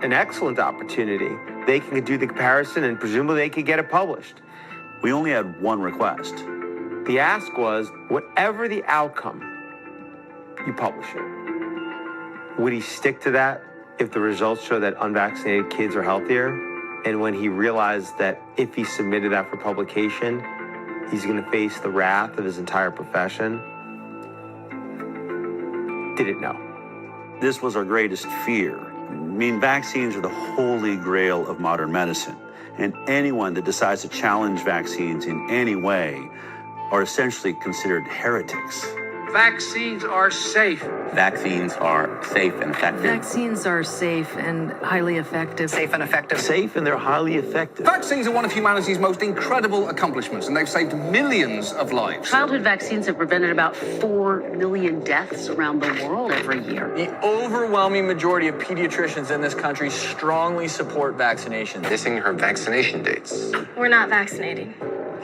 an excellent opportunity. They can do the comparison and presumably they could get it published. We only had one request. The ask was, whatever the outcome, you publish it. Would he stick to that if the results show that unvaccinated kids are healthier? And when he realized that if he submitted that for publication, he's going to face the wrath of his entire profession, didn't know. This was our greatest fear. I mean, vaccines are the holy grail of modern medicine, and anyone that decides to challenge vaccines in any way are essentially considered heretics. Vaccines are safe. Vaccines are safe and effective. Vaccines are safe and highly effective. Safe and effective. Safe and they're highly effective. Vaccines are one of humanity's most incredible accomplishments, and they've saved millions of lives. Childhood vaccines have prevented about 4 million deaths around the world every year. The overwhelming majority of pediatricians in this country strongly support vaccination. Missing her vaccination dates. We're not vaccinating.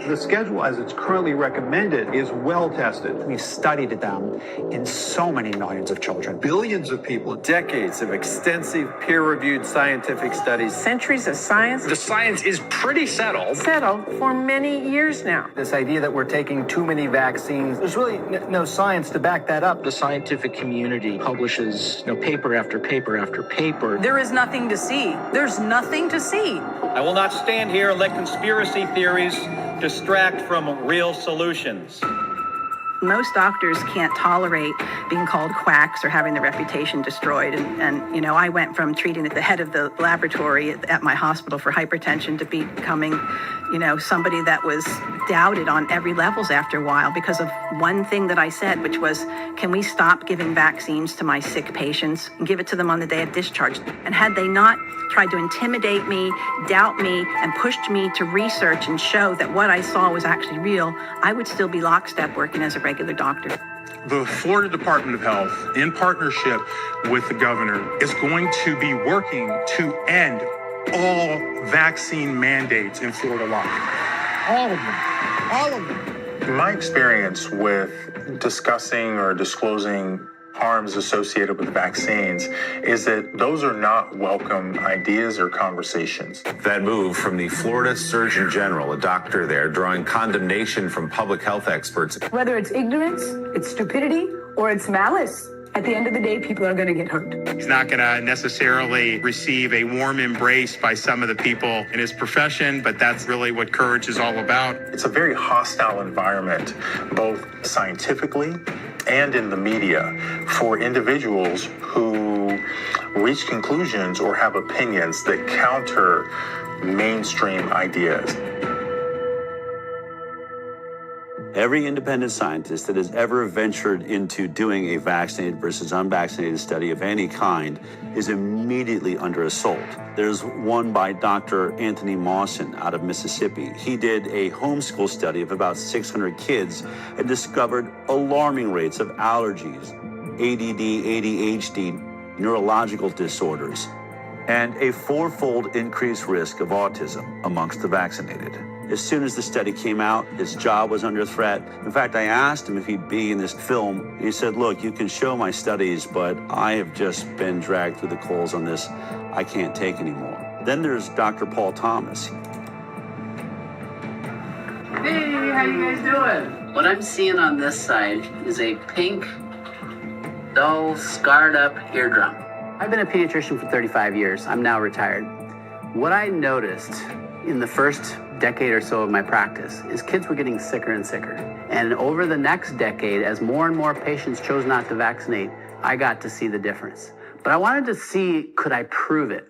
The schedule as it's currently recommended is well tested. We've studied them in so many millions of children. Billions of people. Decades of extensive peer-reviewed scientific studies. Centuries of science. The science is pretty settled. Settled for many years now. This idea that we're taking too many vaccines, there's really no science to back that up. The scientific community publishes paper after paper after paper. There is nothing to see. There's nothing to see. I will not stand here and let conspiracy theories distract from real solutions. Most doctors can't tolerate being called quacks or having their reputation destroyed. And you know, I went from treating at the head of the laboratory at my hospital for hypertension to becoming, you know, somebody that was doubted on every levels after a while because of one thing that I said, which was, can we stop giving vaccines to my sick patients and give it to them on the day of discharge? And had they not tried to intimidate me, doubt me, and pushed me to research and show that what I saw was actually real, I would still be lockstep working as a regular doctor. The Florida Department of Health, in partnership with the governor, is going to be working to end all vaccine mandates in Florida law. All of them. All of them. My experience with discussing or disclosing harms associated with vaccines is that those are not welcome ideas or conversations. That move from the Florida Surgeon General, a doctor there, drawing condemnation from public health experts. Whether it's ignorance, it's stupidity, or it's malice, at the end of the day, people are going to get hurt. He's not going to necessarily receive a warm embrace by some of the people in his profession, but that's really what courage is all about. It's a very hostile environment, both scientifically and in the media, for individuals who reach conclusions or have opinions that counter mainstream ideas. Every independent scientist that has ever ventured into doing a vaccinated versus unvaccinated study of any kind is immediately under assault. There's one by Dr. Anthony Mawson out of Mississippi. He did a homeschool study of about 600 kids and discovered alarming rates of allergies, ADD, ADHD, neurological disorders, and a fourfold increased risk of autism amongst the vaccinated. As soon as the study came out, his job was under threat. In fact, I asked him if he'd be in this film. He said, look, you can show my studies, but I have just been dragged through the coals on this. I can't take anymore. Then there's Dr. Paul Thomas. Hey, how you guys doing? What I'm seeing on this side is a pink, dull, scarred up eardrum. I've been a pediatrician for 35 years. I'm now retired. What I noticed in the first decade or so of my practice is kids were getting sicker and sicker. And over the next decade, as more and more patients chose not to vaccinate, I got to see the difference. But I wanted to see, could I prove it?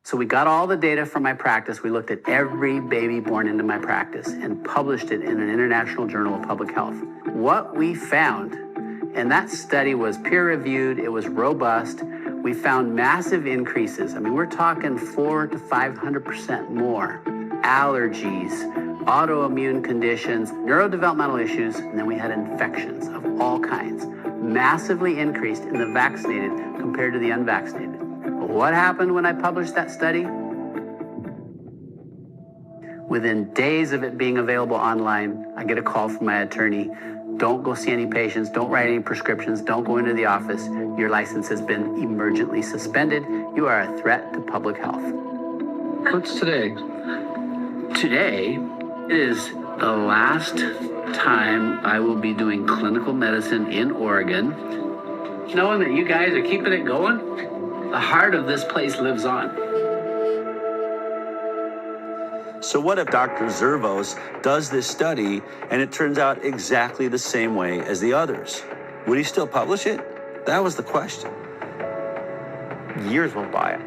So we got all the data from my practice. We looked at every baby born into my practice and published it in an international journal of public health. What we found, and that study was peer-reviewed, it was robust, we found massive increases. I mean, we're talking 400 to 500% more. Allergies, autoimmune conditions, neurodevelopmental issues, and then we had infections of all kinds, massively increased in the vaccinated compared to the unvaccinated. But what happened when I published that study? Within days of it being available online, I get a call from my attorney. Don't go see any patients, don't write any prescriptions, don't go into the office. Your license has been emergently suspended. You are a threat to public health. What's today? Today is the last time I will be doing clinical medicine in Oregon. Knowing that you guys are keeping it going, the heart of this place lives on. So what if Dr. Zervos does this study and it turns out exactly the same way as the others? Would he still publish it? That was the question. Years went by.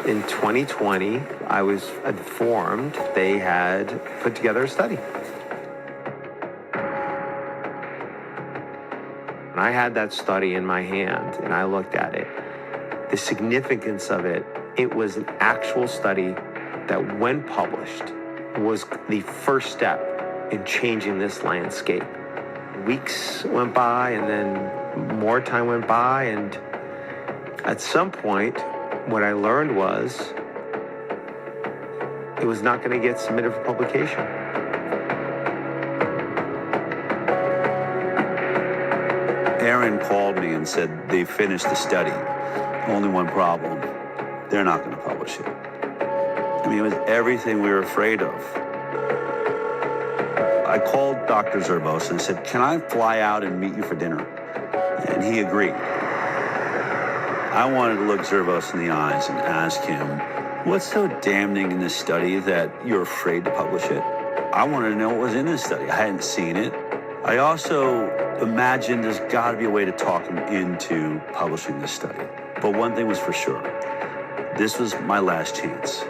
In 2020, I was informed they had put together a study. And I had that study in my hand and I looked at it. The significance of it, it was an actual study that when published was the first step in changing this landscape. Weeks went by and then more time went by, and at some point, what I learned was it was not going to get submitted for publication. Aaron called me and said they finished the study. Only one problem. They're not going to publish it. I mean, it was everything we were afraid of. I called Dr. Zervos and said, can I fly out and meet you for dinner? And he agreed. I wanted to look Zervos in the eyes and ask him, what's so damning in this study that you're afraid to publish it? I wanted to know what was in this study. I hadn't seen it. I also imagined there's got to be a way to talk him into publishing this study. But one thing was for sure. This was my last chance.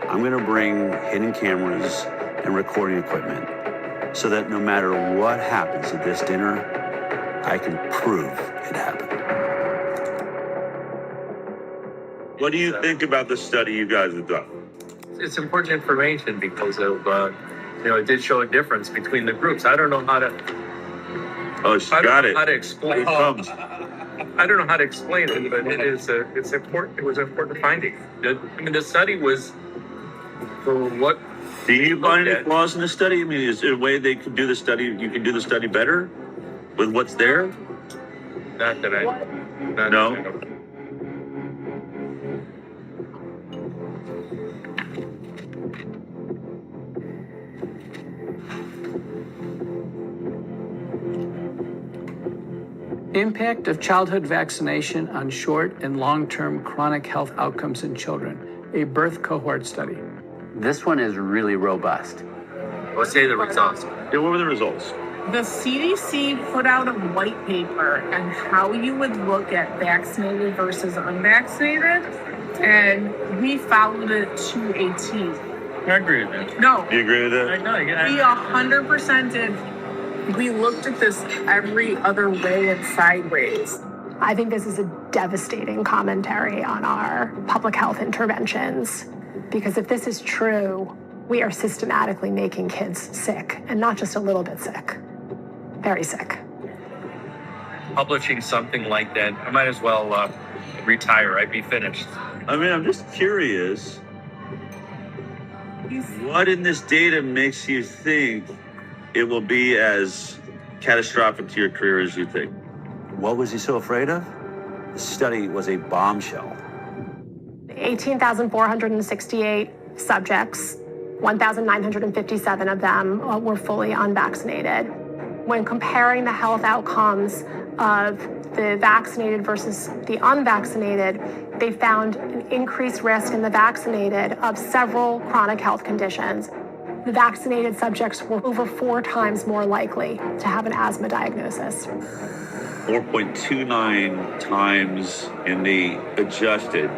I'm going to bring hidden cameras and recording equipment so that no matter what happens at this dinner, I can prove it happened. What do you think about the study you guys have done? It's important information because of, it did show a difference between the groups. I don't know how to. Oh, she got it. How to explain? I don't know how to explain it, but it's important. It was an important finding. The study was for what. Do you find any flaws in the study? I mean, is there a way they could do the study? You can do the study better with what's there? Not that I. No. Impact of childhood vaccination on short and long-term chronic health outcomes in children, a birth cohort study. This one is really robust. Let's say the results. Yeah, what were the results? The CDC put out a white paper on how you would look at vaccinated versus unvaccinated, and we followed it to a T. I agree with that. No. Do you agree with that? We 100% did. We looked at this every other way and sideways. I think this is a devastating commentary on our public health interventions, because if this is true, we are systematically making kids sick, and not just a little bit sick, very sick. Publishing something like that, I might as well retire. I'd be finished. I mean, I'm just curious. What in this data makes you think it will be as catastrophic to your career as you think? What was he so afraid of? The study was a bombshell. 18,468 subjects, 1,957 of them were fully unvaccinated. When comparing the health outcomes of the vaccinated versus the unvaccinated, they found an increased risk in the vaccinated of several chronic health conditions. The vaccinated subjects were over 4 times more likely to have an asthma diagnosis. 4.29 times in the adjusted.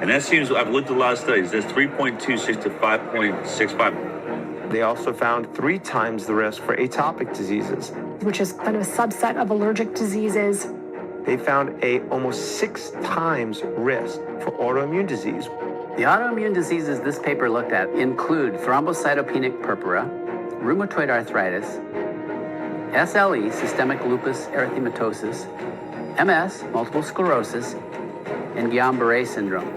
And that seems, I've looked at a lot of studies, that's 3.26 to 5.65. They also found 3 times the risk for atopic diseases, which is kind of a subset of allergic diseases. They found almost 6 times risk for autoimmune disease. The autoimmune diseases this paper looked at include thrombocytopenic purpura, rheumatoid arthritis, SLE, systemic lupus erythematosus, MS, multiple sclerosis, and Guillain-Barré syndrome.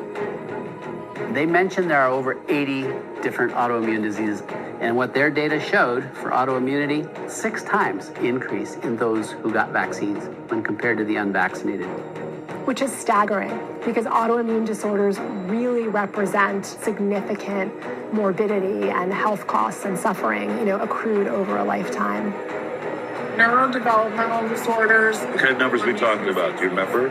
They mentioned there are over 80 different autoimmune diseases, and what their data showed for autoimmunity, 6 times increase in those who got vaccines when compared to the unvaccinated. Which is staggering, because autoimmune disorders really represent significant morbidity and health costs and suffering, accrued over a lifetime. Neurodevelopmental disorders. What kind of numbers are we talking about? Do you remember?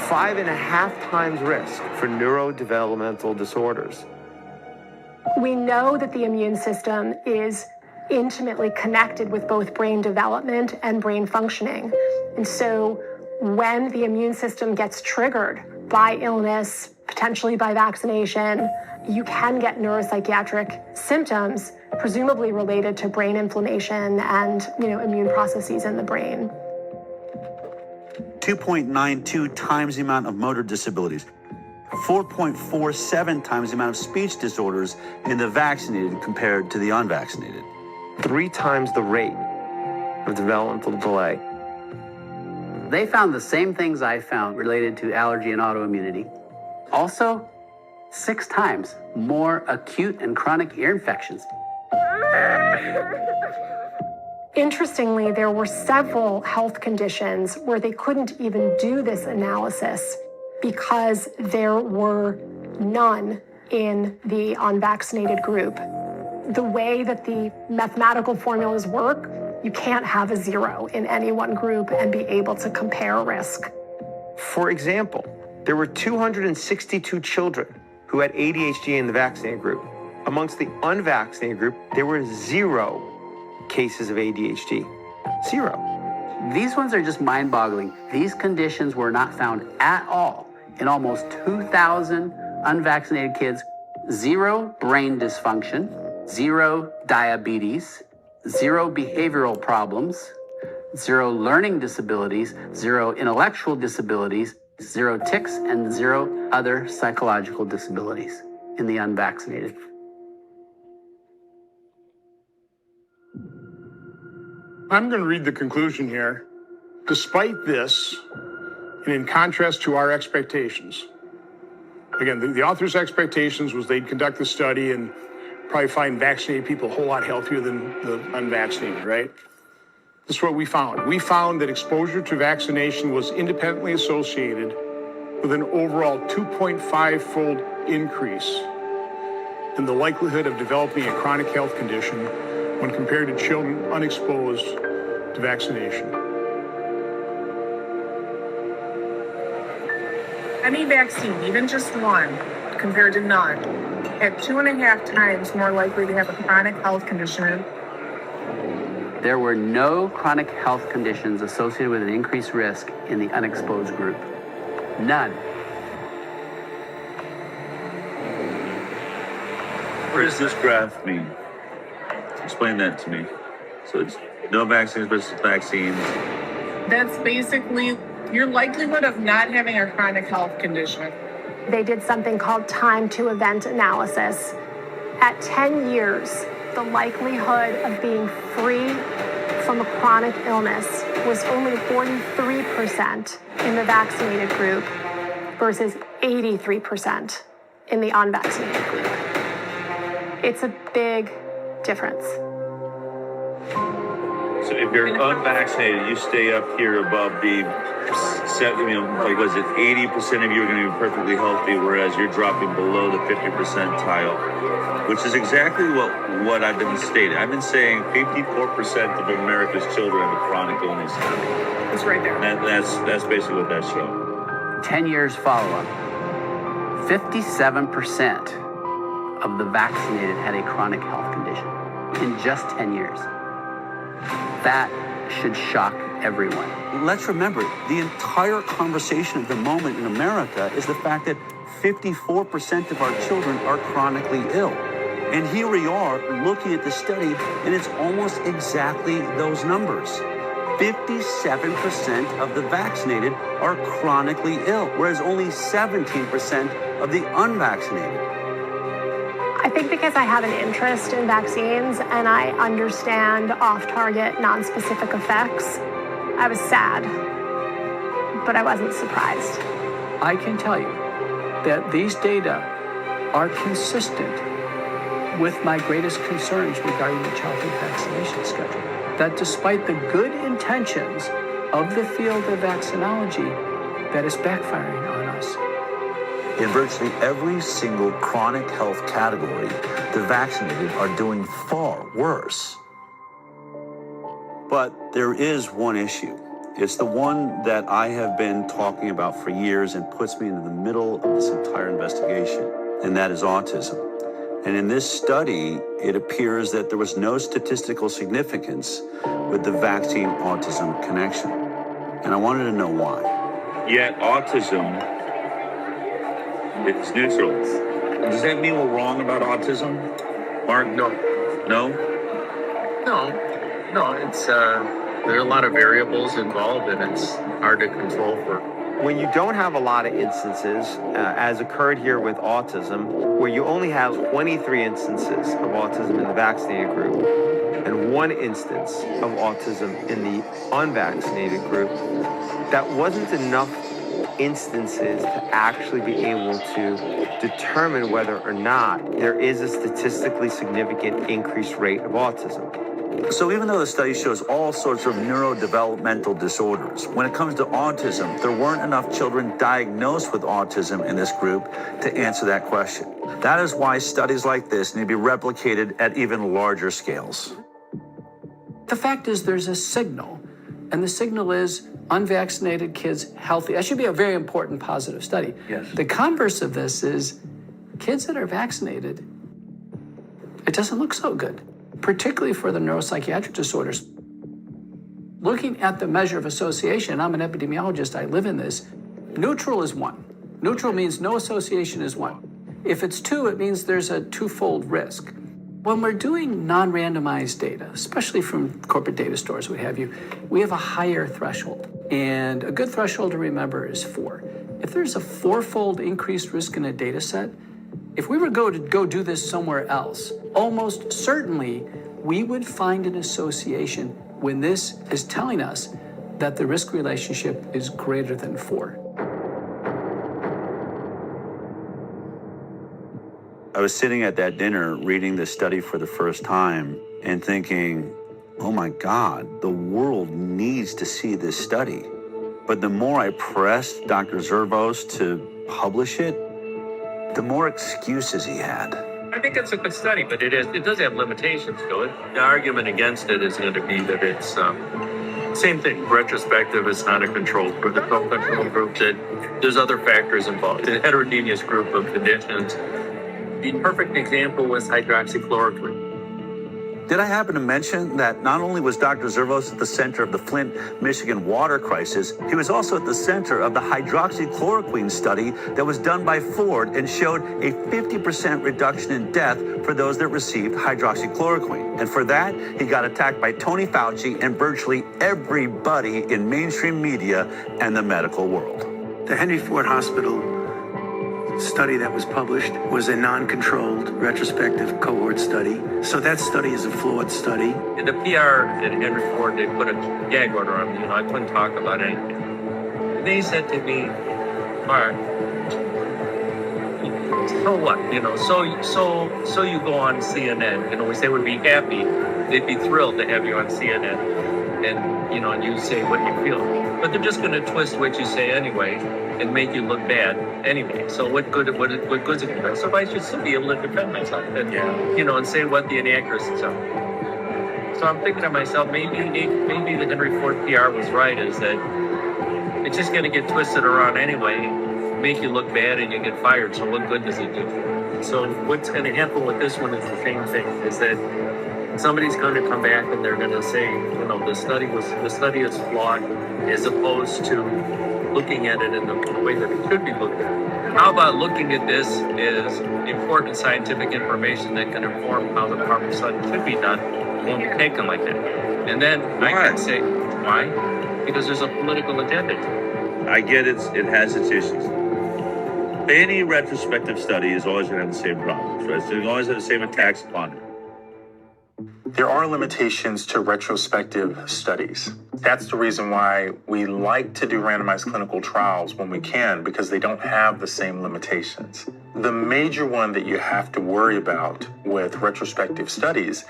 5.5 times risk for neurodevelopmental disorders. We know that the immune system is intimately connected with both brain development and brain functioning. And so when the immune system gets triggered by illness, potentially by vaccination, you can get neuropsychiatric symptoms, presumably related to brain inflammation and, immune processes in the brain. 2.92 times the amount of motor disabilities, 4.47 times the amount of speech disorders in the vaccinated compared to the unvaccinated. 3 times the rate of developmental delay. They found the same things I found related to allergy and autoimmunity. Also, 6 times more acute and chronic ear infections. Interestingly, there were several health conditions where they couldn't even do this analysis because there were none in the unvaccinated group. The way that the mathematical formulas work, you can't have a 0 in any one group and be able to compare risk. For example, there were 262 children who had ADHD in the vaccinated group Amongst the unvaccinated group, there were 0 cases of ADHD. 0. These ones are just mind-boggling. These conditions were not found at all in almost 2,000 unvaccinated kids. 0 brain dysfunction, 0 diabetes, 0 behavioral problems, 0 learning disabilities, 0 intellectual disabilities, 0 tics, and 0 other psychological disabilities in the unvaccinated. I'm going to read the conclusion here. Despite this, and in contrast to our expectations, again, the author's expectations was they'd conduct the study and probably find vaccinated people a whole lot healthier than the unvaccinated, right? This is what we found. We found that exposure to vaccination was independently associated with an overall 2.5-fold increase in the likelihood of developing a chronic health condition when compared to children unexposed to vaccination. Any vaccine, even just one, compared to none, at 2.5 times more likely to have a chronic health condition. There were no chronic health conditions associated with an increased risk in the unexposed group. None. What does this graph mean? Explain that to me. So it's no vaccines versus vaccines. That's basically your likelihood of not having a chronic health condition. They did something called time to event analysis. At 10 years, the likelihood of being free from a chronic illness was only 43% in the vaccinated group versus 83% in the unvaccinated group. It's a big difference. So if you're unvaccinated, you stay up here above the, like was it 80% of you are going to be perfectly healthy, whereas you're dropping below the 50 percentile, which is exactly what I've been stating. I've been saying 54% of America's children have a chronic illness. It's right there. That's basically what that showed. 10 years follow-up. 57% of the vaccinated had a chronic health condition in just 10 years. That should shock everyone. Let's remember, the entire conversation at the moment in America is the fact that 54% of our children are chronically ill. And here we are looking at the study, and it's almost exactly those numbers. 57% of the vaccinated are chronically ill, whereas only 17% of the unvaccinated. I think because I have an interest in vaccines and I understand off-target, non-specific effects, I was sad, but I wasn't surprised. I can tell you that these data are consistent with my greatest concerns regarding the childhood vaccination schedule. That despite the good intentions of the field of vaccinology, that is backfiring on us. In virtually every single chronic health category, the vaccinated are doing far worse. But there is one issue. It's the one that I have been talking about for years and puts me into the middle of this entire investigation, and that is autism. And in this study, it appears that there was no statistical significance with the vaccine-autism connection. And I wanted to know why. Yet autism is neutral. Does that mean we're wrong about autism, Mark? No. No? No, it's, there are a lot of variables involved and it's hard to control for. When you don't have a lot of instances, as occurred here with autism, where you only have 23 instances of autism in the vaccinated group and 1 instance of autism in the unvaccinated group, that wasn't enough instances to actually be able to determine whether or not there is a statistically significant increased rate of autism. So even though the study shows all sorts of neurodevelopmental disorders, when it comes to autism, there weren't enough children diagnosed with autism in this group to answer that question. That is why studies like this need to be replicated at even larger scales. The fact is there's a signal, and the signal is unvaccinated kids healthy. That should be a very important positive study. Yes. The converse of this is kids that are vaccinated it doesn't look so good, particularly for the neuropsychiatric disorders. Looking at the measure of association, I'm an epidemiologist, I live in this, neutral is 1. Neutral means no association is 1. If it's 2, it means there's a twofold risk. When we're doing non-randomized data, especially from corporate data stores, what have you, we have a higher threshold. And a good threshold to remember is 4. If there's a 4-fold increased risk in a data set, if we were to go do this somewhere else, almost certainly we would find an association when this is telling us that the risk relationship is greater than 4. I was sitting at that dinner reading this study for the first time and thinking, oh my God, the world needs to see this study. But the more I pressed Dr. Zervos to publish it, the more excuses he had. I think it's a good study, but it does have limitations to it. The argument against it is going to be that it's same thing. Retrospective, it's not a controlled group. That there's other factors involved. A heterogeneous group of conditions. The perfect example was hydroxychloroquine. Did I happen to mention that not only was Dr. Zervos at the center of the Flint, Michigan water crisis, he was also at the center of the hydroxychloroquine study that was done by Ford and showed a 50% reduction in death for those that received hydroxychloroquine. And for that, he got attacked by Tony Fauci and virtually everybody in mainstream media and the medical world. The Henry Ford Hospital study that was published was a non-controlled retrospective cohort study. So that study is a flawed study. In the PR at Henry Ford, they put a gag order on me. I couldn't talk about anything. And they said to me, Mark, so what? So you go on CNN. We say we'd be happy. They'd be thrilled to have you on CNN. And you say what you feel. But they're just going to twist what you say anyway and make you look bad anyway. So what good's it going to do? So I should still be able to defend myself and, and say what the inaccuracies are. So I'm thinking to myself, maybe the Henry Ford PR was right, is that it's just going to get twisted around anyway, make you look bad and you get fired. So what good does it do? So what's going to happen with this one is the same thing, is that somebody's going to come back and they're going to say, the study is flawed, as opposed to looking at it in the way that it should be looked at. How about looking at this as important scientific information that can inform how the proper study should be done when we take them like that? And then I can say, why? Because there's a political agenda. I get it has its issues. Any retrospective study is always going to have the same problems, right? So you always have the same attacks upon it. There are limitations to retrospective studies. That's the reason why we like to do randomized clinical trials when we can, because they don't have the same limitations. The major one that you have to worry about with retrospective studies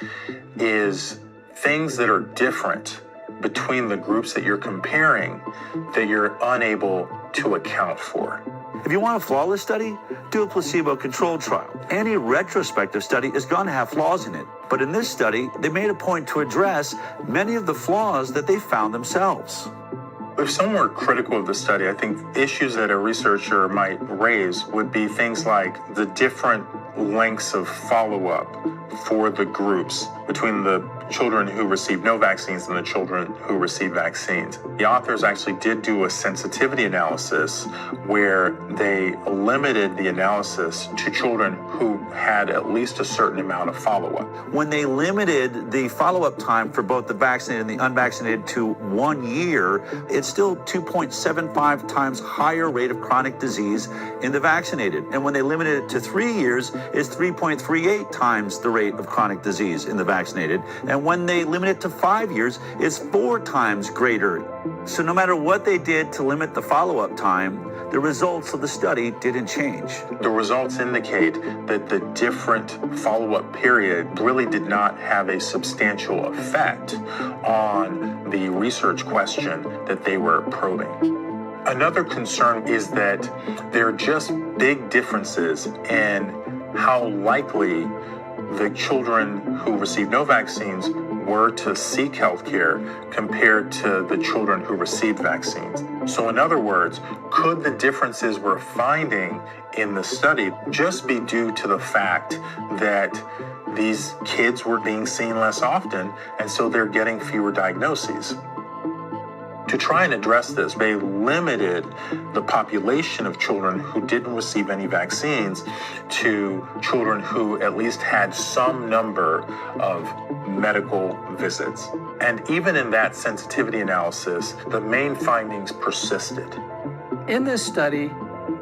is things that are different between the groups that you're comparing that you're unable to account for. If you want a flawless study, do a placebo-controlled trial. Any retrospective study is going to have flaws in it. But in this study, they made a point to address many of the flaws that they found themselves. If someone were critical of the study, I think issues that a researcher might raise would be things like the different lengths of follow-up for the groups between the children who received no vaccines and the children who received vaccines. The authors actually did do a sensitivity analysis where they limited the analysis to children who had at least a certain amount of follow-up. When they limited the follow-up time for both the vaccinated and the unvaccinated to 1 year, it's still 2.75 times higher rate of chronic disease in the vaccinated. And when they limited it to 3 years, it's 3.38 times the rate of chronic disease in the vaccinated. And when they limit it to 5 years, it's 4 times greater. So no matter what they did to limit the follow-up time, the results of the study didn't change. The results indicate that the different follow-up period really did not have a substantial effect on the research question that they were probing. Another concern is that there are just big differences in how likely the children who received no vaccines were to seek health care compared to the children who received vaccines. So in other words, could the differences we're finding in the study just be due to the fact that these kids were being seen less often, and so they're getting fewer diagnoses. To try and address this, they limited the population of children who didn't receive any vaccines to children who at least had some number of medical visits. And even in that sensitivity analysis, the main findings persisted. In this study,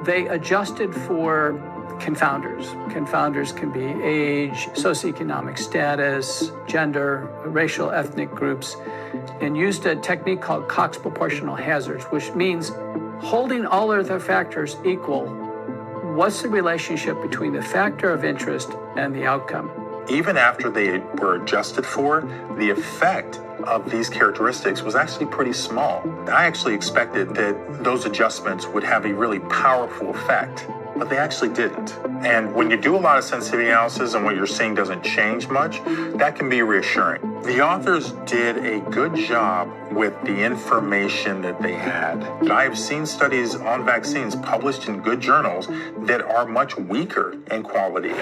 they adjusted for confounders. Confounders can be age, socioeconomic status, gender, racial, ethnic groups, and used a technique called Cox proportional hazards, which means holding all other factors equal, what's the relationship between the factor of interest and the outcome? Even after they were adjusted for, the effect of these characteristics was actually pretty small. I actually expected that those adjustments would have a really powerful effect, but they actually didn't. And when you do a lot of sensitivity analysis and what you're seeing doesn't change much, that can be reassuring. The authors did a good job with the information that they had. I have seen studies on vaccines published in good journals that are much weaker in quality.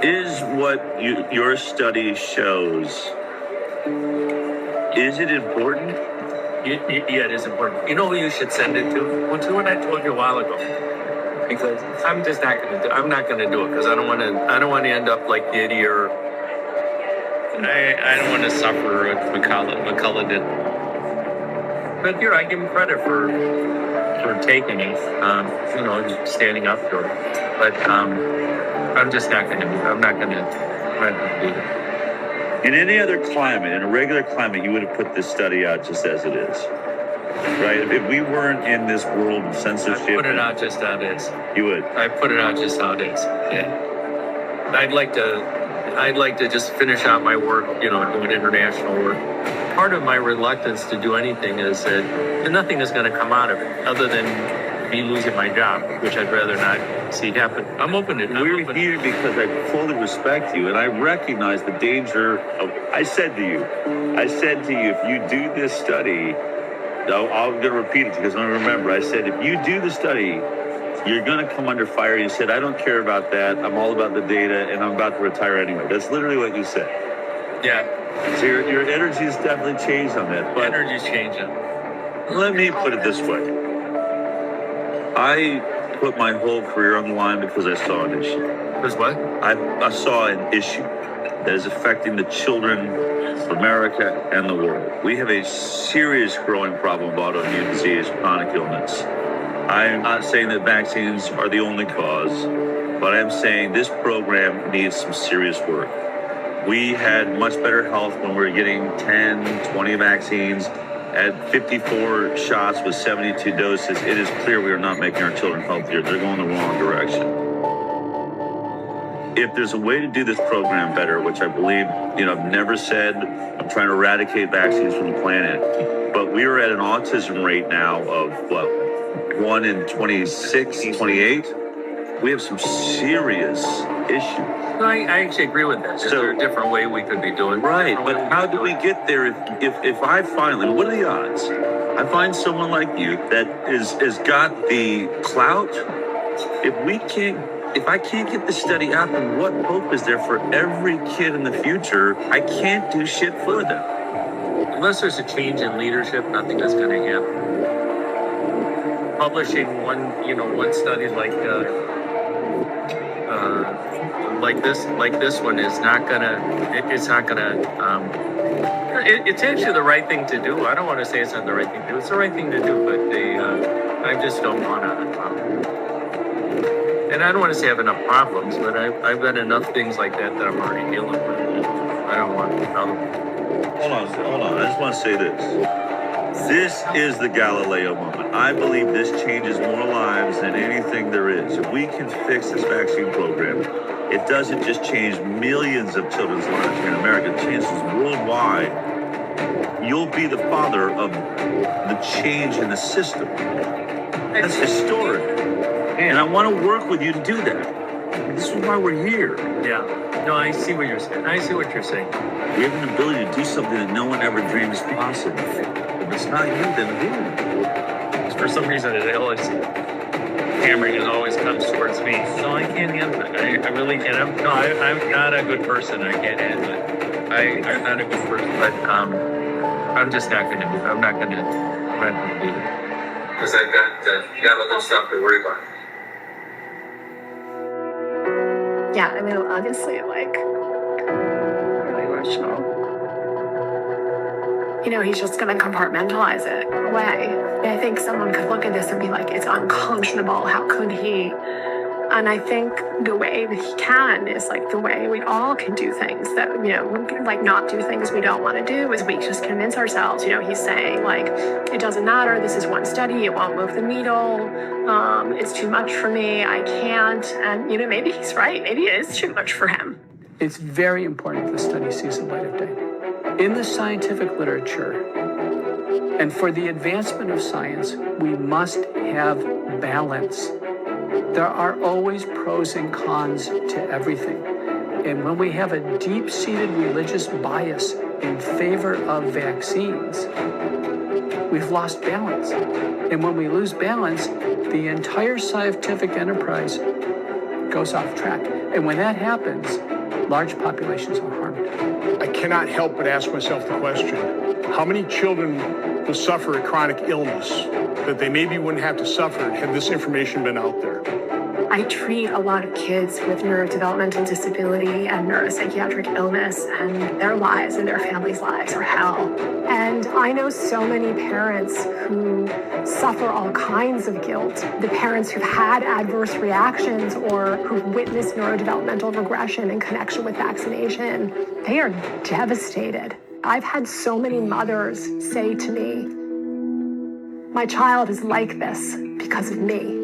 Is what your study shows, is it important? Yeah, it is important. You know who you should send it to? Well, to what I told you a while ago. Because I'm just not going to do. I'm not going to do it because I don't want to end up like Diddy or I don't want to suffer what McCullough did. But here, I give him credit for taking it. Standing up to it. But I'm just not going to. I'm not going to do it. In any other climate, in a regular climate, you would have put this study out just as it is. Right? If we weren't in this world of censorship... I'd put it out just how it is. You would? I'd put it out just how it is, yeah. I'd like to just finish out my work, doing international work. Part of my reluctance to do anything is that nothing is going to come out of it other than me losing my job, which I'd rather not see happen. I'm open to it. We're here because I fully respect you, and I recognize the danger of... I said to you, if you do this study... I'm going to repeat it because I don't remember. I said, if you do the study, you're going to come under fire. You said, I don't care about that. I'm all about the data, and I'm about to retire anyway. That's literally what you said. Yeah. So your energy's definitely changed on that. But energy's changing. Let me put it this way. I put my whole career on the line because I saw an issue. Because what? I saw an issue that is affecting the children of America and the world. We have a serious growing problem of autoimmune disease, chronic illness. I'm not saying that vaccines are the only cause, but I'm saying this program needs some serious work. We had much better health when we were getting 10, 20 vaccines at 54 shots with 72 doses. It is clear we are not making our children healthier. They're going the wrong direction. If there's a way to do this program better, which I believe, I've never said I'm trying to eradicate vaccines from the planet, but we are at an autism rate now of, 1 in 26, 28. We have some serious issues. No, I actually agree with that. So, there's a different way we could be doing it. Right, but how do we get there if I finally, what are the odds? I find someone like you that is got the clout. If I can't get the study out, then what hope is there for every kid in the future? I can't do shit for them. Unless there's a change in leadership, nothing is going to happen. Publishing one study like this one is not gonna. It's not gonna. It's actually the right thing to do. I don't want to say it's not the right thing to do. It's the right thing to do, but I just don't want to. And I don't want to say I have enough problems, but I've got enough things like that I'm already dealing with. I don't want another one. Hold on. I just want to say this. This is the Galileo moment. I believe this changes more lives than anything there is. If we can fix this vaccine program, it doesn't just change millions of children's lives here in America, it changes worldwide. You'll be the father of the change in the system. That's historic. And I want to work with you to do that. This is why we're here. Yeah. No, I see what you're saying. We have an ability to do something that no one ever dreamed is possible. If it's not you, then who? For some reason, it always hammering is always comes towards me. No, I can't handle it. I really can't. I'm not a good person. I can't handle it. I'm not a good person, but I'm just not gonna do it. I'm not gonna do it. Because I've got other stuff to worry about. Yeah, I mean, obviously, like, really emotional. You know, he's just going to compartmentalize it away. I think someone could look at this and be like, it's unconscionable. How could he? And I think the way that he can is like the way we all can do things that, you know, like not do things we don't want to do is we just convince ourselves, you know, he's saying like, it doesn't matter. This is one study. It won't move the needle. It's too much for me. I can't. And, you know, maybe he's right. Maybe it is too much for him. It's very important the study sees the light of day. In the scientific literature, and for the advancement of science, we must have balance. There are always pros and cons to everything. And when we have a deep-seated religious bias in favor of vaccines, we've lost balance. And when we lose balance, the entire scientific enterprise goes off track. And when that happens, large populations are harmed. I cannot help but ask myself the question, how many children will suffer a chronic illness that they maybe wouldn't have to suffer had this information been out there? I treat a lot of kids with neurodevelopmental disability and neuropsychiatric illness, and their lives and their families' lives are hell. And I know so many parents who suffer all kinds of guilt. The parents who've had adverse reactions or who've witnessed neurodevelopmental regression in connection with vaccination, they are devastated. I've had so many mothers say to me, my child is like this because of me.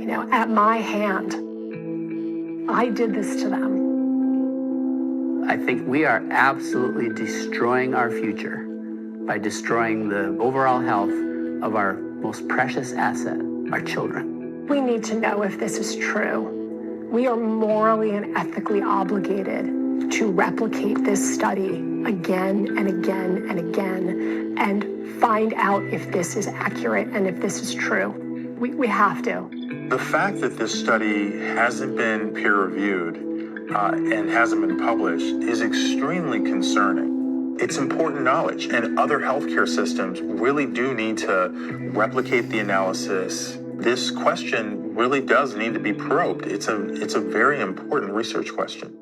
You know, at my hand, I did this to them. I think we are absolutely destroying our future by destroying the overall health of our most precious asset, our children. We need to know if this is true. We are morally and ethically obligated to replicate this study again and again and again and find out if this is accurate and if this is true. We have to. The fact that this study hasn't been peer-reviewed and hasn't been published is extremely concerning. It's important knowledge, and other healthcare systems really do need to replicate the analysis. This question really does need to be probed. It's a very important research question.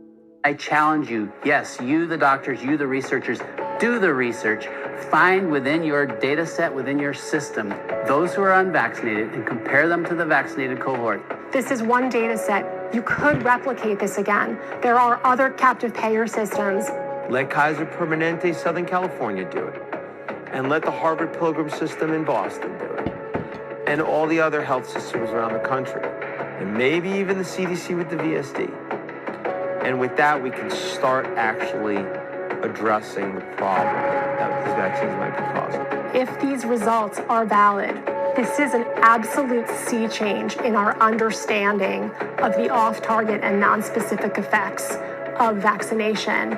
I challenge you, yes, you the doctors, you the researchers, do the research. Find within your data set, within your system, those who are unvaccinated and compare them to the vaccinated cohort. This is one data set. You could replicate this again. There are other captive payer systems. Let Kaiser Permanente Southern California do it. And let the Harvard Pilgrim system in Boston do it. And all the other health systems around the country. And maybe even the CDC with the VSD. And with that, we can start actually addressing the problem that these vaccines might be causing. If these results are valid, this is an absolute sea change in our understanding of the off-target and non-specific effects of vaccination.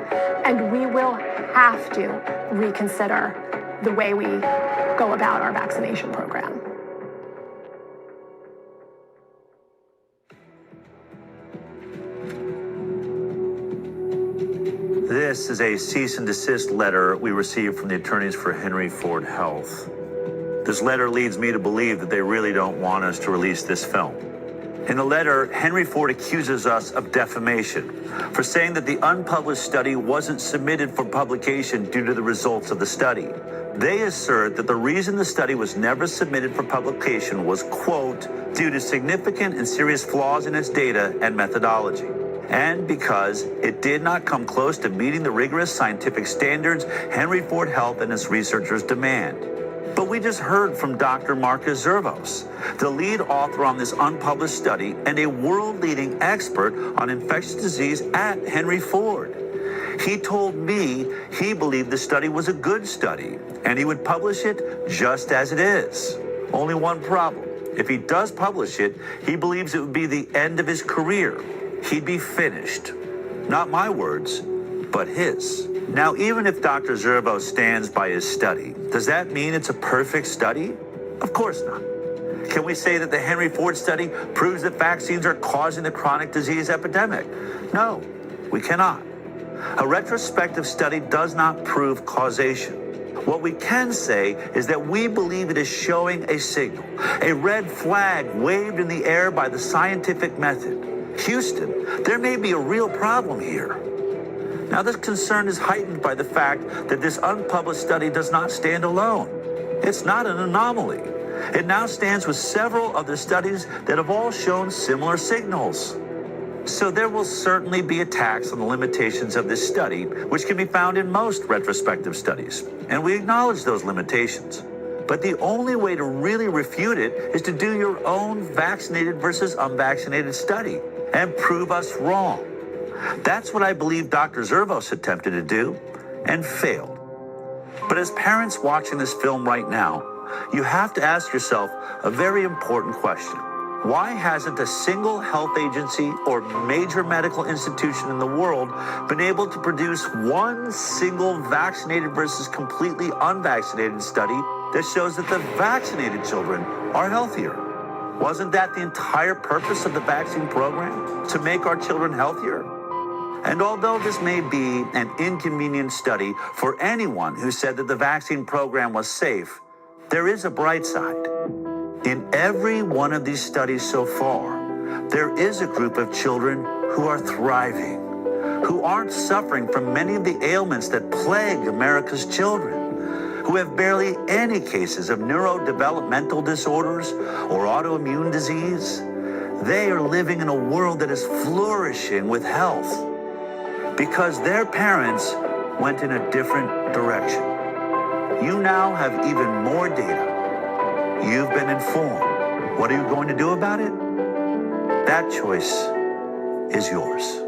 And we will have to reconsider the way we go about our vaccination program. This is a cease and desist letter we received from the attorneys for Henry Ford Health. This letter leads me to believe that they really don't want us to release this film. In the letter, Henry Ford accuses us of defamation for saying that the unpublished study wasn't submitted for publication due to the results of the study. They assert that the reason the study was never submitted for publication was, quote, due to significant and serious flaws in its data and methodology, and because it did not come close to meeting the rigorous scientific standards Henry Ford Health and its researchers demand. But we just heard from Dr. Marcus Zervos, the lead author on this unpublished study and a world-leading expert on infectious disease at Henry Ford. He told me he believed the study was a good study and he would publish it just as it is. Only one problem. If he does publish it, he believes it would be the end of his career. He'd be finished. Not my words, but his. Now, even if Dr. Zervos stands by his study, does that mean it's a perfect study? Of course not. Can we say that the Henry Ford study proves that vaccines are causing the chronic disease epidemic? No, we cannot. A retrospective study does not prove causation. What we can say is that we believe it is showing a signal, a red flag waved in the air by the scientific method. Houston, there may be a real problem here. Now, this concern is heightened by the fact that this unpublished study does not stand alone. It's not an anomaly. It now stands with several other studies that have all shown similar signals. So there will certainly be attacks on the limitations of this study, which can be found in most retrospective studies. And we acknowledge those limitations. But the only way to really refute it is to do your own vaccinated versus unvaccinated study and prove us wrong. That's what I believe Dr. Zervos attempted to do and failed. But as parents watching this film right now, you have to ask yourself a very important question. Why hasn't a single health agency or major medical institution in the world been able to produce one single vaccinated versus completely unvaccinated study that shows that the vaccinated children are healthier? Wasn't that the entire purpose of the vaccine program? To make our children healthier? And although this may be an inconvenient study for anyone who said that the vaccine program was safe, there is a bright side. In every one of these studies so far, there is a group of children who are thriving, who aren't suffering from many of the ailments that plague America's children, who have barely any cases of neurodevelopmental disorders or autoimmune disease. They are living in a world that is flourishing with health because their parents went in a different direction. You now have even more data. You've been informed. What are you going to do about it? That choice is yours.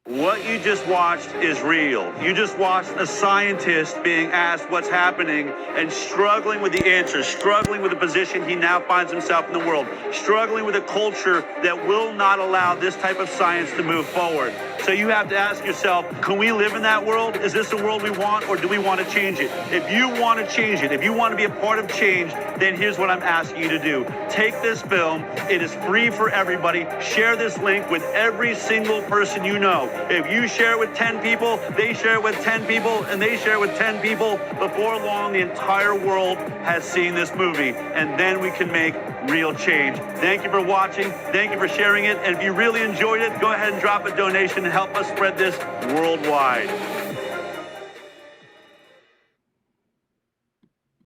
What you just watched is real. You just watched a scientist being asked what's happening and struggling with the answers, struggling with the position he now finds himself in the world, struggling with a culture that will not allow this type of science to move forward. So you have to ask yourself, can we live in that world? Is this the world we want, or do we want to change it? If you want to change it, if you want to be a part of change, then here's what I'm asking you to do. Take this film. It is free for everybody. Share this link with every single person you know. If you share it with 10 people, they share it with 10 people, and they share it with 10 people, before long, the entire world has seen this movie, and then we can make real change. Thank you for watching. Thank you for sharing it. And if you really enjoyed it, go ahead and drop a donation and help us spread this worldwide.